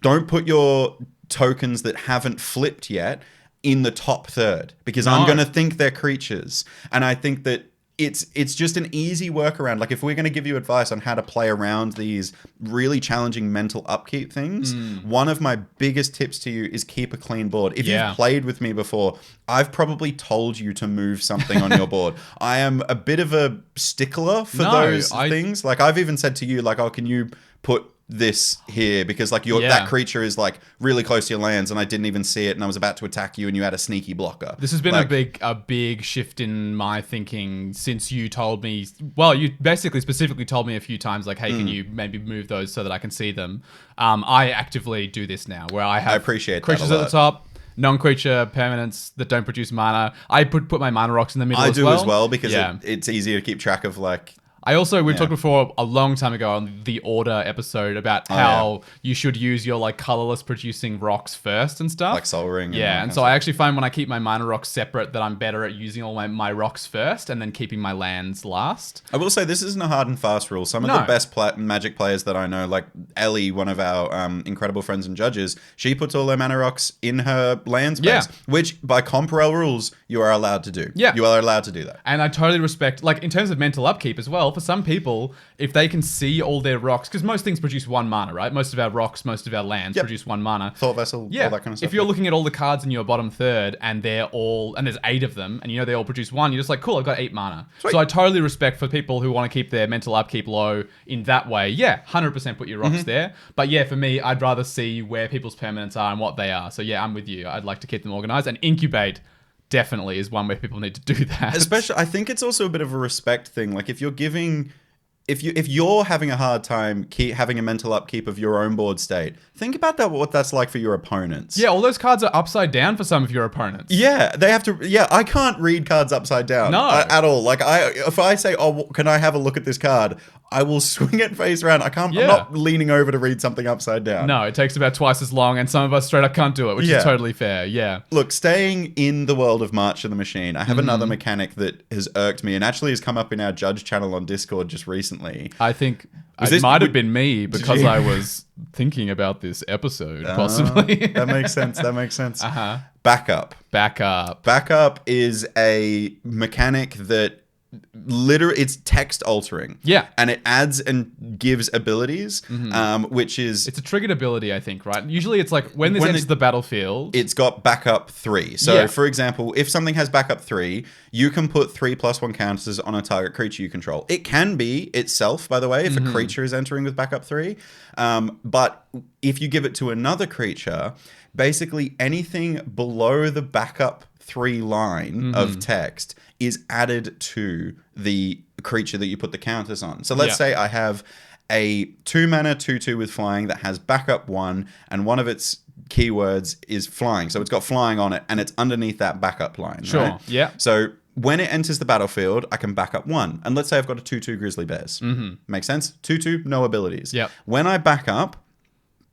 don't put your tokens that haven't flipped yet in the top third, because I'm going to think they're creatures. And I think that it's just an easy workaround. Like, if we're going to give you advice on how to play around these really challenging mental upkeep things, one of my biggest tips to you is keep a clean board. If you've played with me before, I've probably told you to move something on your board. I am a bit of a stickler for those things. Like, I've even said to you, like, oh, can you put this here, because like that creature is like really close to your lands and I didn't even see it and I was about to attack you and you had a sneaky blocker. This has been a big shift in my thinking since you told me, well, you basically specifically told me a few times like, hey, can you maybe move those so that I can see them? I actively do this now where I have appreciate creatures at the top, non-creature permanents that don't produce mana. I put my mana rocks in the middle as well because it's easier to keep track of like... we talked before a long time ago on the Order episode about how you should use your like colorless producing rocks first and stuff. Like Soul Ring. And so I actually find when I keep my mana rocks separate that I'm better at using all my rocks first and then keeping my lands last. I will say this isn't a hard and fast rule. Some of the best Magic players that I know, like Ellie, one of our incredible friends and judges, she puts all her mana rocks in her land space, which by Comprel rules, you are allowed to do. Yeah. You are allowed to do that. And I totally respect, like in terms of mental upkeep as well, for some people, if they can see all their rocks, because most things produce one mana, right? Most of our rocks, most of our lands produce one mana. Thought Vessel, all that kind of stuff. If you're looking at all the cards in your bottom third and there's 8 of them and you know they all produce 1, you're just like, cool, I've got 8 mana. Sweet. So I totally respect for people who want to keep their mental upkeep low in that way. Yeah, 100% put your rocks there. But yeah, for me, I'd rather see where people's permanents are and what they are. So yeah, I'm with you. I'd like to keep them organized, and incubate definitely is one where people need to do that. Especially, I think it's also a bit of a respect thing. Like if you're having a hard time having a mental upkeep of your own board state, think about what that's like for your opponents. Yeah, all those cards are upside down for some of your opponents. Yeah, they have to. Yeah, I can't read cards upside down at all. Like if I say, oh, can I have a look at this card? I will swing it face around. I can't. I'm not leaning over to read something upside down. No, it takes about twice as long, and some of us straight up can't do it, which is totally fair. Yeah. Look, staying in the world of March of the Machine, I have another mechanic that has irked me, and actually has come up in our judge channel on Discord just recently. I think it might have been me because I was thinking about this episode, possibly. That makes sense. Backup. Backup is a mechanic that literally it's text altering. Yeah. And it adds and gives abilities, which is... It's a triggered ability, I think, right? Usually it's like when this enters the battlefield... It's got backup 3. So, for example, if something has backup 3, you can put 3+1 counters on a target creature you control. It can be itself, by the way, if a creature is entering with backup 3. But if you give it to another creature, basically anything below the backup 3 line of text is added to the creature that you put the counters on. So let's say I have a 2 mana 2/2 with flying that has backup 1, and one of its keywords is flying. So it's got flying on it, and it's underneath that backup line. Sure. Right? Yeah. So when it enters the battlefield, I can back up 1. And let's say I've got a 2/2 Grizzly Bears. Makes sense? 2/2, no abilities. Yep. When I back up,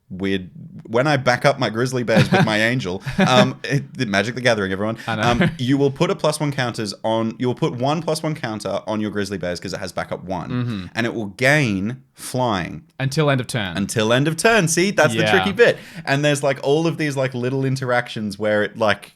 when I back up my Grizzly Bears with my Angel, the Magic the Gathering, everyone, you will put one +1 counter on your Grizzly Bears because it has backup 1, and it will gain flying until end of turn. See, that's the tricky bit. And there's like all of these like little interactions where it like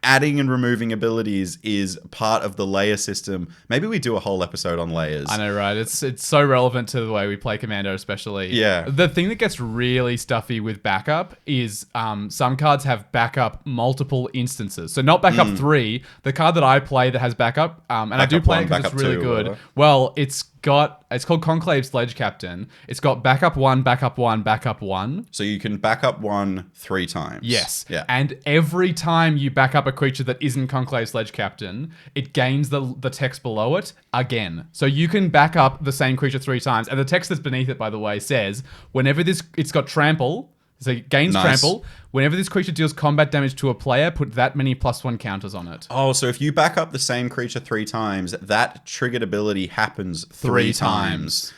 adding and removing abilities is part of the layer system. Maybe we do a whole episode on layers. I know, right? It's so relevant to the way we play Commander, especially. Yeah. The thing that gets really stuffy with backup is some cards have backup multiple instances. So not backup 3. The card that I play that has backup, and I do play it because it's really good. Well, it's called Conclave Sledge Captain. It's got backup 1, backup 1, backup 1. So you can back up 1 3 times. Yes. Yeah. And every time you back up a creature that isn't Conclave Sledge Captain, it gains the text below it again. So you can back up the same creature 3 times. And the text that's beneath it, by the way, says, whenever it's got trample, So gains Nice. trample. Whenever this creature deals combat damage to a player, put that many +1 counters on it. Oh, so if you back up the same creature 3 times, that triggered ability happens 3 times.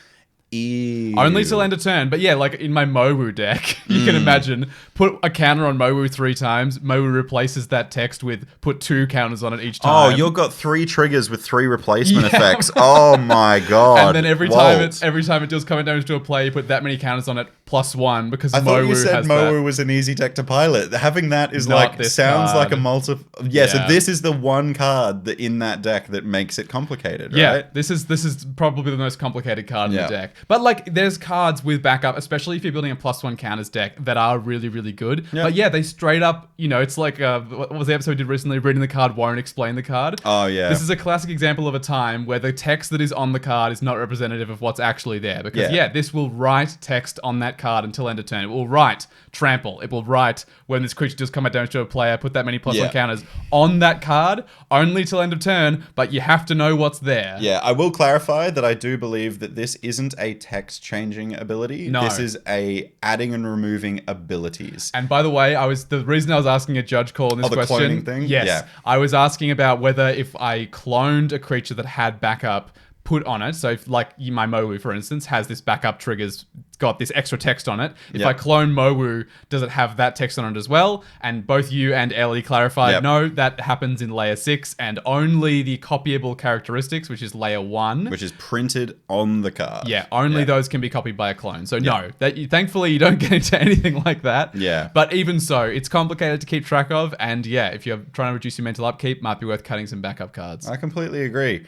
Ew. Only till end of turn. But yeah, like in my Mowu deck, you can imagine, put a counter on Mowu 3 times. Mowu replaces that text with put 2 counters on it each time. Oh, you've got 3 triggers with 3 replacement effects. Oh my god. And then every time it deals combat damage to a player, you put that many counters on it +1 because I thought Mowu you said has Mowu that. was an easy deck to pilot. Having that is Not like this sounds card. like a multi. Yeah, so Yeah. this is the one card that in that deck that makes it complicated, right? Yeah, this is probably the most complicated card in Yeah. the deck. But like, there's cards with backup, especially if you're building a +1 counters deck, that are really, really good. Yeah. But yeah, they straight up, it's like what was the episode we did recently? Reading the card won't explain the card. Oh yeah. This is a classic example of a time where the text that is on the card is not representative of what's actually there. Because this will write text on that card until end of turn. It will write trample. It will write when this creature does combat damage to a player, put that many +1 counters on that card only till end of turn, but you have to know what's there. Yeah, I will clarify that I do believe that this isn't a text changing ability. No. This is a adding and removing abilities. And by the way, the reason I was asking a judge call in this the question. cloning thing? Yes. Yeah. I was asking about whether if I cloned a creature that had backup put on it. So if like my Mowu, for instance, has this backup triggers, got this extra text on it. If I clone Mowu, does it have that text on it as well? And both you and Ellie clarified, no, that happens in layer 6 and only the copyable characteristics, which is layer 1. Which is printed on the card. Yeah, only those can be copied by a clone. So no, thankfully you don't get into anything like that. Yeah. But even so, it's complicated to keep track of. And yeah, if you're trying to reduce your mental upkeep, might be worth cutting some backup cards. I completely agree.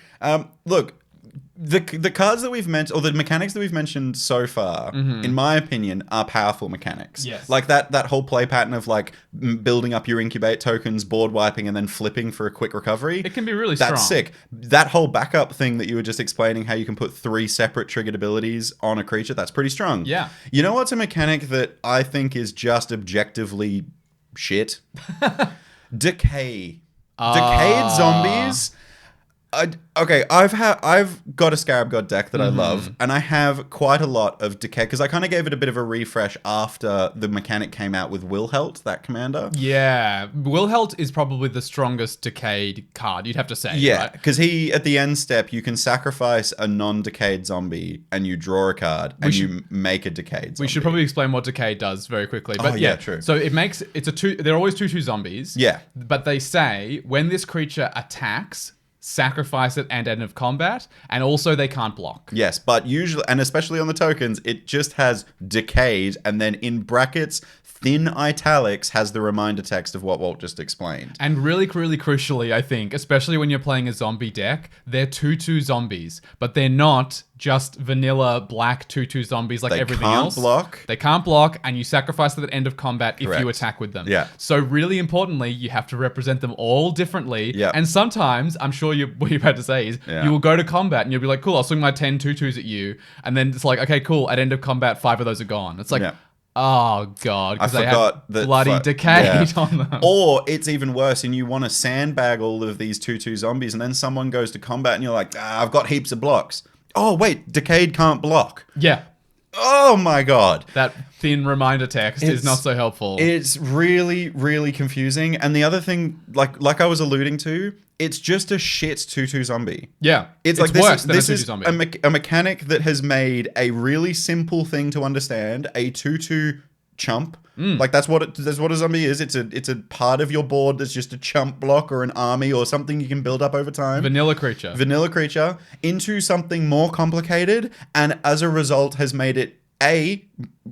Look, the cards that we've mentioned, or the mechanics that we've mentioned so far, in my opinion, are powerful mechanics. Yes. Like that whole play pattern of like building up your incubate tokens, board wiping, and then flipping for a quick recovery. It can be really strong. That's sick. That whole backup thing that you were just explaining, how you can put 3 separate triggered abilities on a creature, that's pretty strong. Yeah. You know what's a mechanic that I think is just objectively shit? Decay. Decayed zombies. Okay, I've got a Scarab God deck that I love, and I have quite a lot of decay because I kind of gave it a bit of a refresh after the mechanic came out with Wilhelt, that commander. Yeah, Wilhelt is probably the strongest decayed card, you'd have to say. Yeah, right? because at the end step, you can sacrifice a non-decayed zombie and you draw a card and you make a decayed zombie. We should probably explain what decay does very quickly. But yeah, true. So they're always 2/2 zombies. Yeah. But they say when this creature attacks, sacrifice it and end of combat, and also they can't block. Yes, but usually, and especially on the tokens, it just has decayed, and then in brackets, thin italics has the reminder text of what Walt just explained. And really, really crucially, I think, especially when you're playing a zombie deck, they're 2/2 zombies, but they're not just vanilla black 2/2 zombies like everything else. They can't block. They can't block, and you sacrifice them at the end of combat if Correct. you attack with them. Yeah. So really importantly, you have to represent them all differently. Yeah. And sometimes, I'm sure what you're about to say is, you will go to combat and you'll be like, cool, I'll swing my 10 2/2s at you. And then it's like, okay, cool, at end of combat, 5 of those are gone. It's like, oh god, because they have bloody decayed on them. Or it's even worse, and you want to sandbag all of these 2/2 zombies, and then someone goes to combat, and you're like, I've got heaps of blocks. Oh wait, decayed can't block. Yeah. Oh my god. That thin reminder text is not so helpful. It's really, really confusing. And the other thing, like I was alluding to, it's just a shit 2/2 zombie. Yeah. It's like worse than this a 2/2 is zombie. a mechanic that has made a really simple thing to understand, a 2/2 chump. Like that's what a zombie is. It's a part of your board that's just a chump block or an army or something you can build up over time. Vanilla creature Into something more complicated, and as a result has made it A,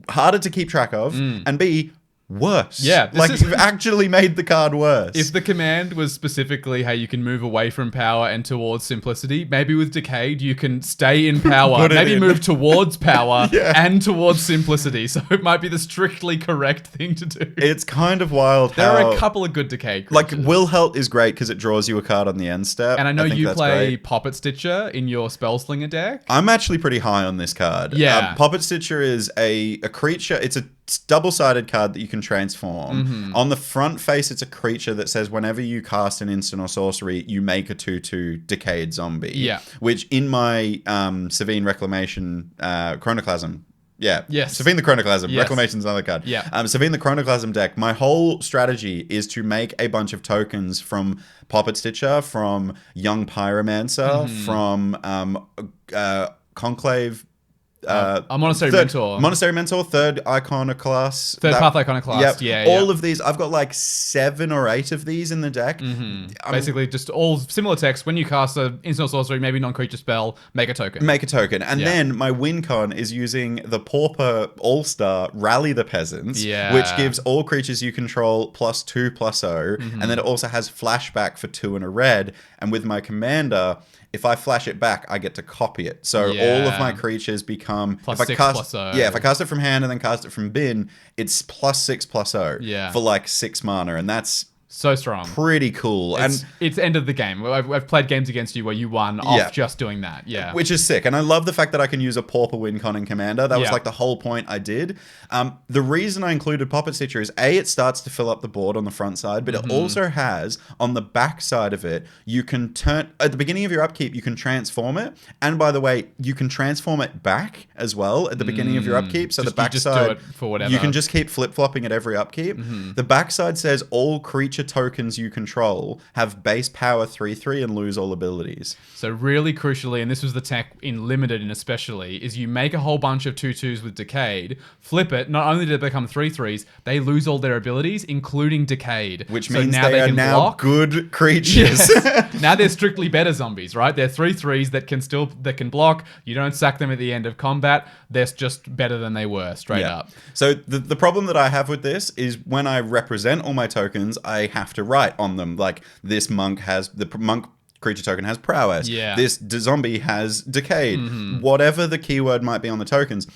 harder to keep track of, and B, worse. Yeah, you've actually made the card worse. If the command was specifically how you can move away from power and towards simplicity, maybe with Decayed you can stay in power, maybe move towards power and towards simplicity. So it might be the strictly correct thing to do. It's kind of wild There how... are a couple of good Decayed Like, creatures. Wilhelt is great because it draws you a card on the end step. And I know you that's play great. Poppet Stitcher in your Spellslinger deck. I'm actually pretty high on this card. Yeah. Poppet Stitcher is a creature. It's a double-sided card that you can transform. On the front face, it's a creature that says whenever you cast an instant or sorcery, you make a 2/2 decayed zombie. Yeah. Which in my Savine Reclamation Chronoclasm Yeah. Yes. Savine the Chronoclasm. Yes. Reclamation's another card. Yeah. Savine the Chronoclasm deck, my whole strategy is to make a bunch of tokens from Poppet Stitcher, from Young Pyromancer, from Conclave. A Monastery Mentor. Monastery Mentor, third Iconoclast. Third Path Iconoclast. Yep. Yeah. All of these. I've got like 7 or 8 of these in the deck. Basically, just all similar text. When you cast an instant sorcery, maybe non-creature spell, make a token. Make a token. And then my win con is using the Pauper All-Star Rally the Peasants, which gives all creatures you control +2/+0. And then it also has flashback for 2 and a red. And with my commander, if I flash it back, I get to copy it. So all of my creatures become +6/+0. Yeah, if I cast it from hand and then cast it from bin, it's +6/+0. Yeah. For like 6 mana, and that's So strong. pretty cool. It's end of the game. I've played games against you where you won off just doing that. Yeah. Which is sick. And I love the fact that I can use a Pauper win con in Commander. That was Yeah. like the whole point I did. The reason I included Poppet Stitcher is A, it starts to fill up the board on the front side, but it also has on the back side of it, you can turn, at the beginning of your upkeep, you can transform it. And by the way, you can transform it back as well at the beginning of your upkeep. So the back just side, do it for whatever. you can just keep flip-flopping at every upkeep. The back side says all creature tokens you control have base power 3/3 and lose all abilities. So really crucially, and this was the tech in Limited and especially, is you make a whole bunch of 2/2s with Decayed, flip it, not only do they become 3/3s, they lose all their abilities, including Decayed. Which so means now they are can now block. good creatures. Yes. Now they're strictly better zombies, right? They're 3/3s that can block. You don't sack them at the end of combat. They're just better than they were, straight up. So the problem that I have with this is when I represent all my tokens, I have to write on them like this monk has the monk creature token has prowess. Yeah. This zombie has decayed. Whatever the keyword might be on the tokens.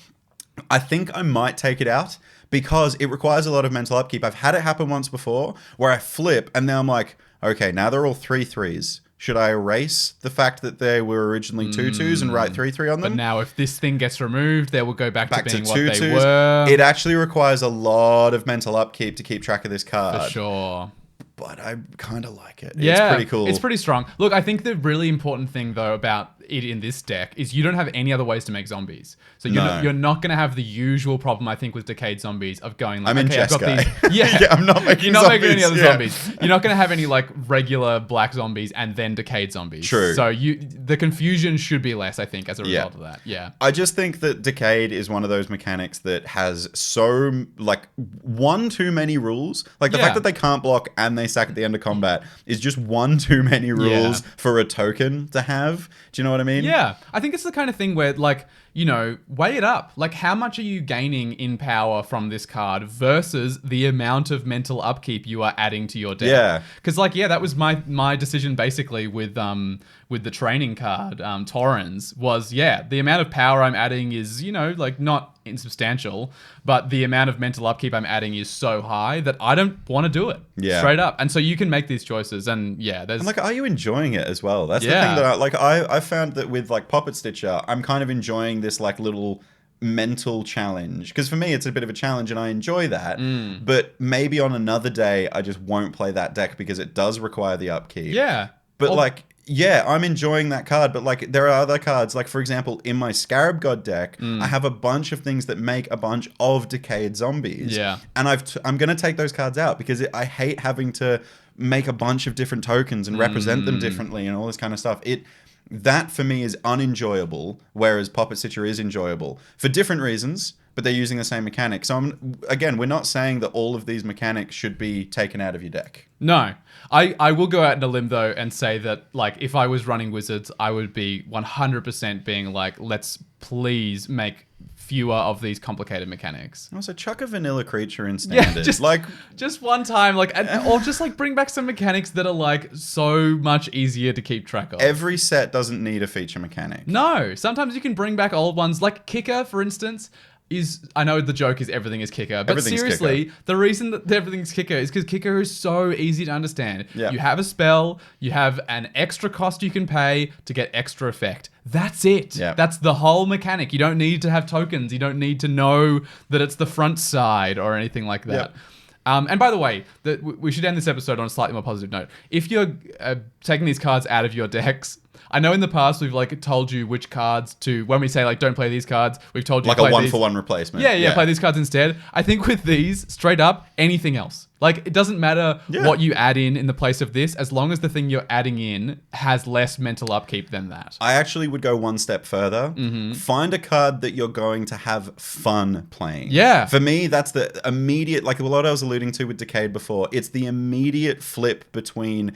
I think I might take it out because it requires a lot of mental upkeep. I've had it happen once before where I flip and now I'm like, okay, now they're all 3/3s. Should I erase the fact that they were originally 2/2s and write 3/3 on them? But now if this thing gets removed, they will go back to being what they 2/2s. were. It actually requires a lot of mental upkeep to keep track of this card. For sure. But I kind of like it. Yeah, It's pretty cool. It's pretty strong. Look, I think the really important thing though about it in this deck is you don't have any other ways to make zombies. So you're not going to have the usual problem I think with Decayed zombies of going like, I'm in okay, I've got Jeskai. these. Yeah, I'm not making You're not zombies. making any other Yeah. zombies. You're not going to have any like regular black zombies and then Decayed zombies. True. So the confusion should be less, I think, as a result of that. Yeah. I just think that Decayed is one of those mechanics that has so, like, one too many rules. Like, the fact that they can't block and they sack at the end of combat is just one too many rules for a token to have. Do you know what I mean? Yeah. I think it's the kind of thing where, like, you know, weigh it up. Like, how much are you gaining in power from this card versus the amount of mental upkeep you are adding to your deck? Yeah. Because, like, yeah, that was my decision basically with the training card, Torrens, was, the amount of power I'm adding is, you know, like, not insubstantial, but the amount of mental upkeep I'm adding is so high that I don't want to do it. Yeah. Straight up. And so you can make these choices, and there's... And like, are you enjoying it as well? That's the thing that I found that with like Poppet Stitcher, I'm kind of enjoying this like little mental challenge. Because for me, it's a bit of a challenge and I enjoy that. But maybe on another day, I just won't play that deck because it does require the upkeep. Yeah. But I'm enjoying that card, but like there are other cards, like for example, in my Scarab God deck, I have a bunch of things that make a bunch of decayed zombies. Yeah. And I'm going to take those cards out because I hate having to make a bunch of different tokens and represent them differently and all this kind of stuff. That for me is unenjoyable, whereas Poppet Stitcher is enjoyable for different reasons, but they're using the same mechanics. So we're not saying that all of these mechanics should be taken out of your deck. No. I will go out on a limb though and say that like if I was running Wizards, I would be 100% being like, let's please make fewer of these complicated mechanics. Also, chuck a vanilla creature in standard. Just one time, like, or just like bring back some mechanics that are like so much easier to keep track of. Every set doesn't need a feature mechanic. No, sometimes you can bring back old ones, like Kicker, for instance. I know the joke is everything is Kicker, but seriously, the reason that everything's Kicker is because Kicker is so easy to understand. Yeah. You have a spell, you have an extra cost you can pay to get extra effect. That's it. Yeah. That's the whole mechanic. You don't need to have tokens. You don't need to know that it's the front side or anything like that. Yeah. And by the way, we should end this episode on a slightly more positive note. If you're taking these cards out of your decks, I know in the past we've like told you which cards to, when we say like don't play these cards, we've told you Like play a 1 these. for 1 replacement. Yeah, play these cards instead. I think with these, straight up, anything else. Like, it doesn't matter what you add in the place of this, as long as the thing you're adding in has less mental upkeep than that. I actually would go one step further. Find a card that you're going to have fun playing. Yeah. For me, that's the immediate, like what I was alluding to with Decade before, it's the immediate flip between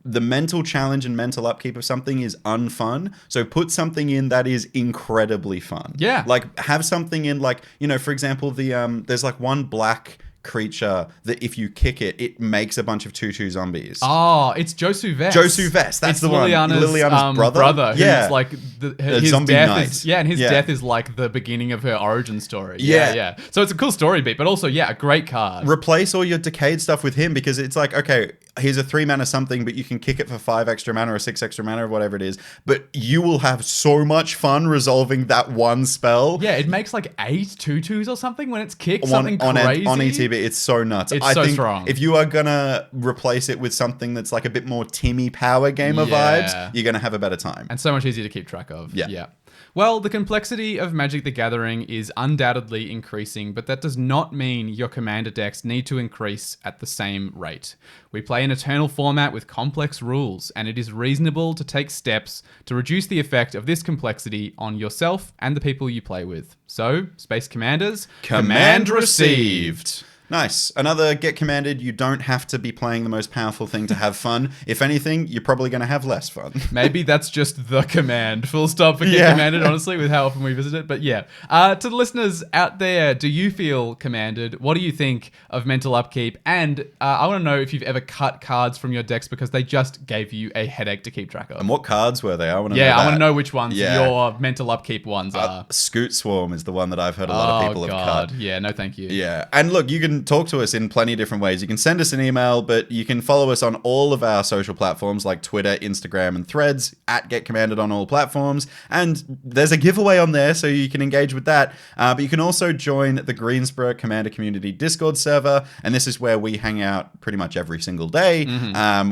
the mental challenge and mental upkeep of something is unfun. So put something in that is incredibly fun. Yeah. Like have something in like, for example, there's like one black creature that if you kick it, it makes a bunch of 2/2 zombies. Oh, it's Josu Vest. Josu Vest, that's the one. Liliana's brother. Who's like his zombie death knight. is, and his death is like the beginning of her origin story. Yeah. So it's a cool story beat, but also a great card. Replace all your Decayed stuff with him because it's like, okay, here's a 3 mana something, but you can kick it for 5 extra mana or 6 extra mana or whatever it is. But you will have so much fun resolving that one spell. Yeah, it makes like 8 2/2s or something when it's kicked. Something crazy. On ETB, it's so nuts. It's I so think strong. If you are gonna replace it with something that's like a bit more Timmy Power Gamer vibes, you're gonna have a better time. And so much easier to keep track of. Yeah. Well, the complexity of Magic the Gathering is undoubtedly increasing, but that does not mean your commander decks need to increase at the same rate. We play an eternal format with complex rules, and it is reasonable to take steps to reduce the effect of this complexity on yourself and the people you play with. So, Space Commanders, Command received. Nice. Another get commanded. You don't have to be playing the most powerful thing to have fun. If anything, you're probably going to have less fun. Maybe that's just the command. Full stop for get commanded, honestly, with how often we visit it. But to the listeners out there, do you feel commanded? What do you think of mental upkeep? And I want to know if you've ever cut cards from your decks because they just gave you a headache to keep track of. And what cards were they? I want to know I want that. to know which ones your mental upkeep ones are. Scoot Swarm is the one that I've heard a lot of people have cut. Yeah, no thank you. Yeah. And look, you can talk to us in plenty of different ways. You can send us an email, but you can follow us on all of our social platforms like Twitter, Instagram, and Threads at Get Commanded on all platforms. And there's a giveaway on there, so you can engage with that. But you can also join the Greensboro Commander Community Discord server, and this is where we hang out pretty much every single day.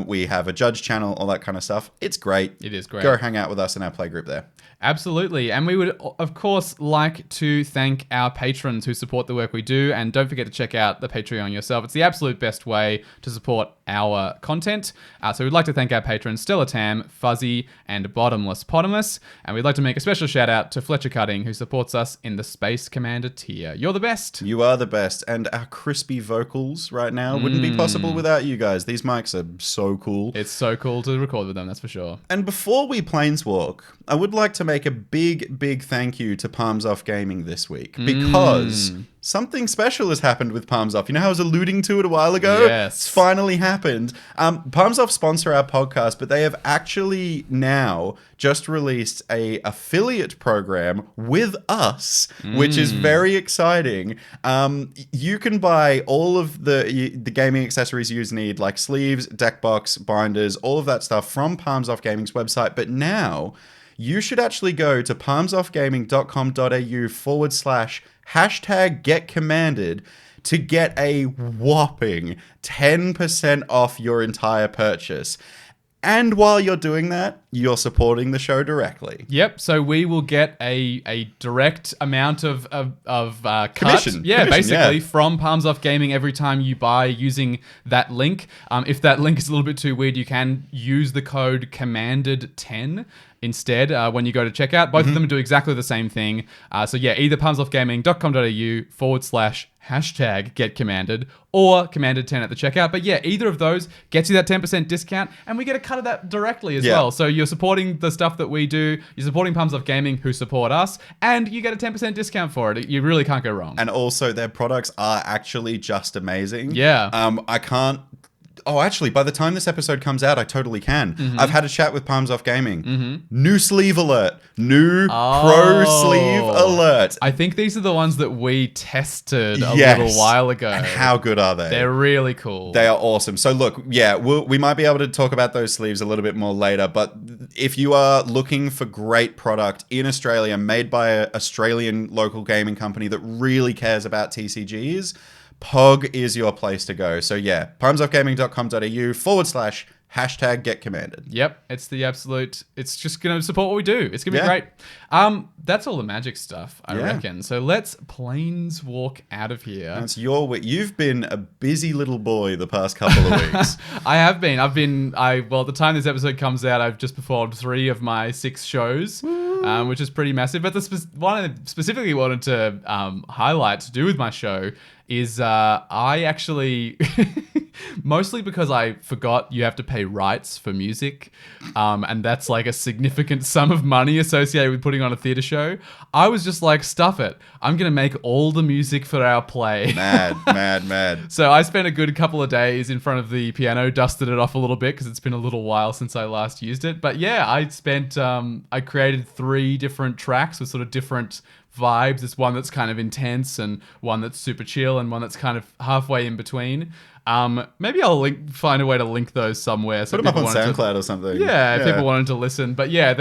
We have a judge channel, all that kind of stuff. It's great. It is great. Go hang out with us in our play group there. Absolutely. And we would, of course, like to thank our patrons who support the work we do. And don't forget to check out the Patreon yourself. It's the absolute best way to support our content. So we'd like to thank our patrons, Stella Tam, Fuzzy, and Bottomless Potamus. And we'd like to make a special shout out to Fletcher Cutting, who supports us in the Space Commander tier. You're the best. You are the best. And our crispy vocals right now wouldn't be possible without you guys. These mics are so cool. It's so cool to record with them, that's for sure. And before we planeswalk, I would like to make a big thank you to Palms Off Gaming this week because something special has happened with Palms Off. You know how I was alluding to it a while ago? Yes. It's finally happened. Palms Off sponsor our podcast, but they have actually now just released a affiliate program with us, which is very exciting. You can buy all of the gaming accessories you need, like sleeves, deck box, binders, all of that stuff from Palms Off Gaming's website. But now you should actually go to palmsoffgaming.com.au/#getcommanded to get a whopping 10% off your entire purchase. And while you're doing that, you're supporting the show directly. Yep. So we will get a direct amount of cut. Commission. Basically from Palms Off Gaming every time you buy using that link. If that link is a little bit too weird, you can use the code COMMANDED10 instead when you go to checkout. Both of them do exactly the same thing. Either palmsoffgaming.com.au/#getcommanded or commanded10 at the checkout. But either of those gets you that 10% discount, and we get a cut of that directly as well. So you're supporting the stuff that we do, you're supporting Palms Off Gaming who support us, and you get a 10% discount for it. You really can't go wrong. And also their products are actually just amazing. Yeah. I can't... Oh, actually, by the time this episode comes out, I totally can. I've had a chat with Palms Off Gaming. New sleeve alert. New pro sleeve alert. I think these are the ones that we tested a little while ago. And how good are they? They're really cool. They are awesome. So look, we might be able to talk about those sleeves a little bit more later, but if you are looking for great product in Australia made by an Australian local gaming company that really cares about TCGs, POG is your place to go. So palmsoffgaming.com.au Hashtag get commanded. Yep, it's the absolute. It's just gonna support what we do. It's gonna be Yeah. great. That's all the magic stuff, I reckon. So let's planes walk out of here. That's your week. You've been a busy little boy the past couple of weeks. I have been. Well, at the time this episode comes out, I've just performed 3 of my 6 shows, which is pretty massive. But the one I specifically wanted to highlight to do with my show is I actually, mostly because I forgot you have to pay rights for music, and that's like a significant sum of money associated with putting on a theatre show. I was just like, stuff it. I'm going to make all the music for our play. Mad. So I spent a good couple of days in front of the piano, dusted it off a little bit because it's been a little while since I last used it. But yeah, I created 3 different tracks with sort of different vibes. There's one that's kind of intense and one that's super chill and one that's kind of halfway in between. Maybe I'll find a way to link those somewhere. So Put them up on people wanted SoundCloud or something. Yeah, if people wanted to listen. But yeah,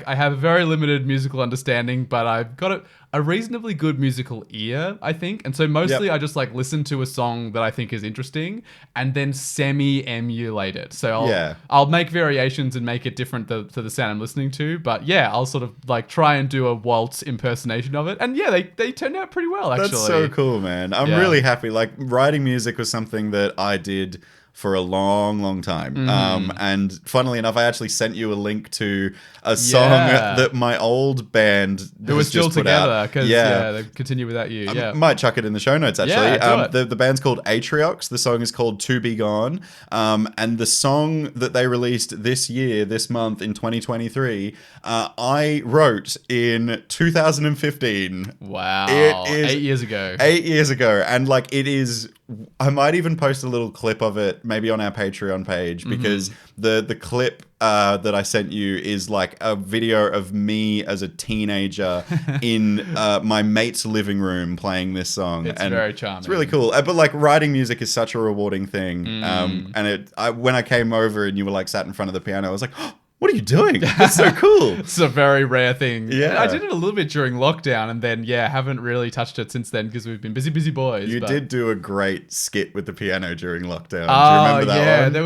I have a very limited musical understanding, but I've got a reasonably good musical ear, I think. And so mostly I just like listen to a song that I think is interesting and then semi-emulate it. So I'll make variations and make it different to the sound I'm listening to. But yeah, I'll sort of like try and do a waltz impersonation of it. And yeah, they turned out pretty well, actually. That's so cool, man. I'm really happy. Like, writing music was something that I did for a long time. And funnily enough, I actually sent you a link to a song that my old band who was still together because they continue without you. I might chuck it in the show notes, actually. The band's called Atriox. The song is called To Be Gone. And the song that they released this month in 2023, I wrote in 2015. Wow. It is 8 years ago. 8 years ago. And like, it is, I might even post a little clip of it maybe on our Patreon page, because the clip that I sent you is like a video of me as a teenager in my mate's living room playing this song. It's very charming. It's really cool. But like, writing music is such a rewarding thing. And when I came over and you were like sat in front of the piano, I was like, oh, what are you doing? That's so cool. It's a very rare thing. Yeah. I did it a little bit during lockdown and then, haven't really touched it since then because we've been busy boys. You did do a great skit with the piano during lockdown. Do you remember that one? There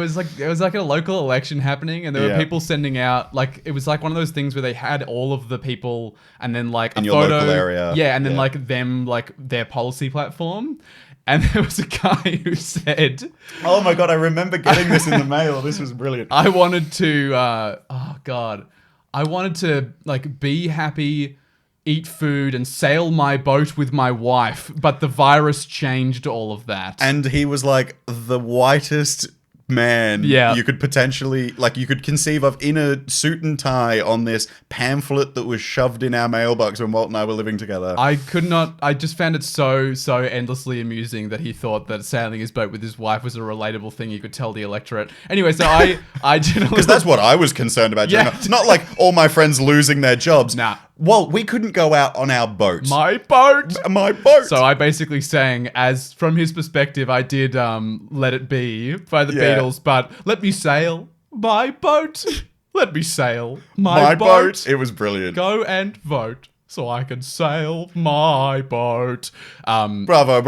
was like a local election happening and there were people sending out, like, it was like one of those things where they had all of the people and then like in a your photo. Local area. Yeah, and then like them, like their policy platform. And there was a guy who said... Oh my God, I remember getting this in the mail. This was brilliant. I wanted to... I wanted to, like, be happy, eat food, and sail my boat with my wife. But the virus changed all of that. And he was like the whitest man you could potentially, like, you could conceive of in a suit and tie on this pamphlet that was shoved in our mailbox when Walt and I were living together. I just found it so endlessly amusing that he thought that sailing his boat with his wife was a relatable thing you could tell the electorate. Anyway, so I did... Because that's what I was concerned about. Not like all my friends losing their jobs. Nah. Well, we couldn't go out on our boat. My boat! My boat! So I basically sang, as from his perspective, I did Let It Be by the Beatles, but let me sail my boat. Let me sail my boat. It was brilliant. Go and vote so I can sail my boat. Bravo.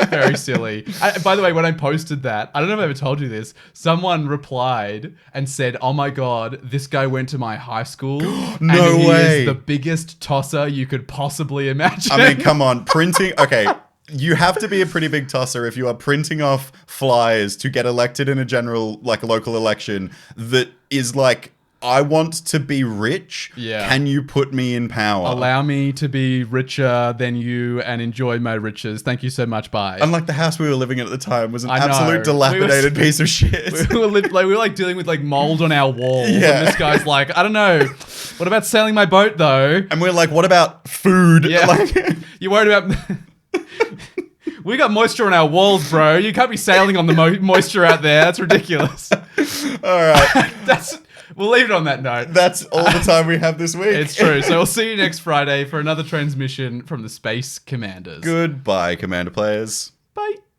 Very silly. By the way, when I posted that, I don't know if I ever told you this, someone replied and said, oh my God, this guy went to my high school. No and way. He is the biggest tosser you could possibly imagine. I mean, come on. Printing... Okay. You have to be a pretty big tosser if you are printing off flyers to get elected in a general, like, local election that is like, I want to be rich. Yeah. Can you put me in power? Allow me to be richer than you and enjoy my riches. Thank you so much. Bye. Unlike the house we were living in at the time was an absolute dilapidated piece of shit. We were dealing with like mold on our walls. Yeah. And this guy's like, I don't know. What about sailing my boat though? And we're like, what about food? Yeah. Like, you worried about... We got moisture on our walls, bro. You can't be sailing on the moisture out there. That's ridiculous. All right. We'll leave it on that note. That's all the time we have this week. It's true. So we'll see you next Friday for another transmission from the Space Commanders. Goodbye, Commander players. Bye.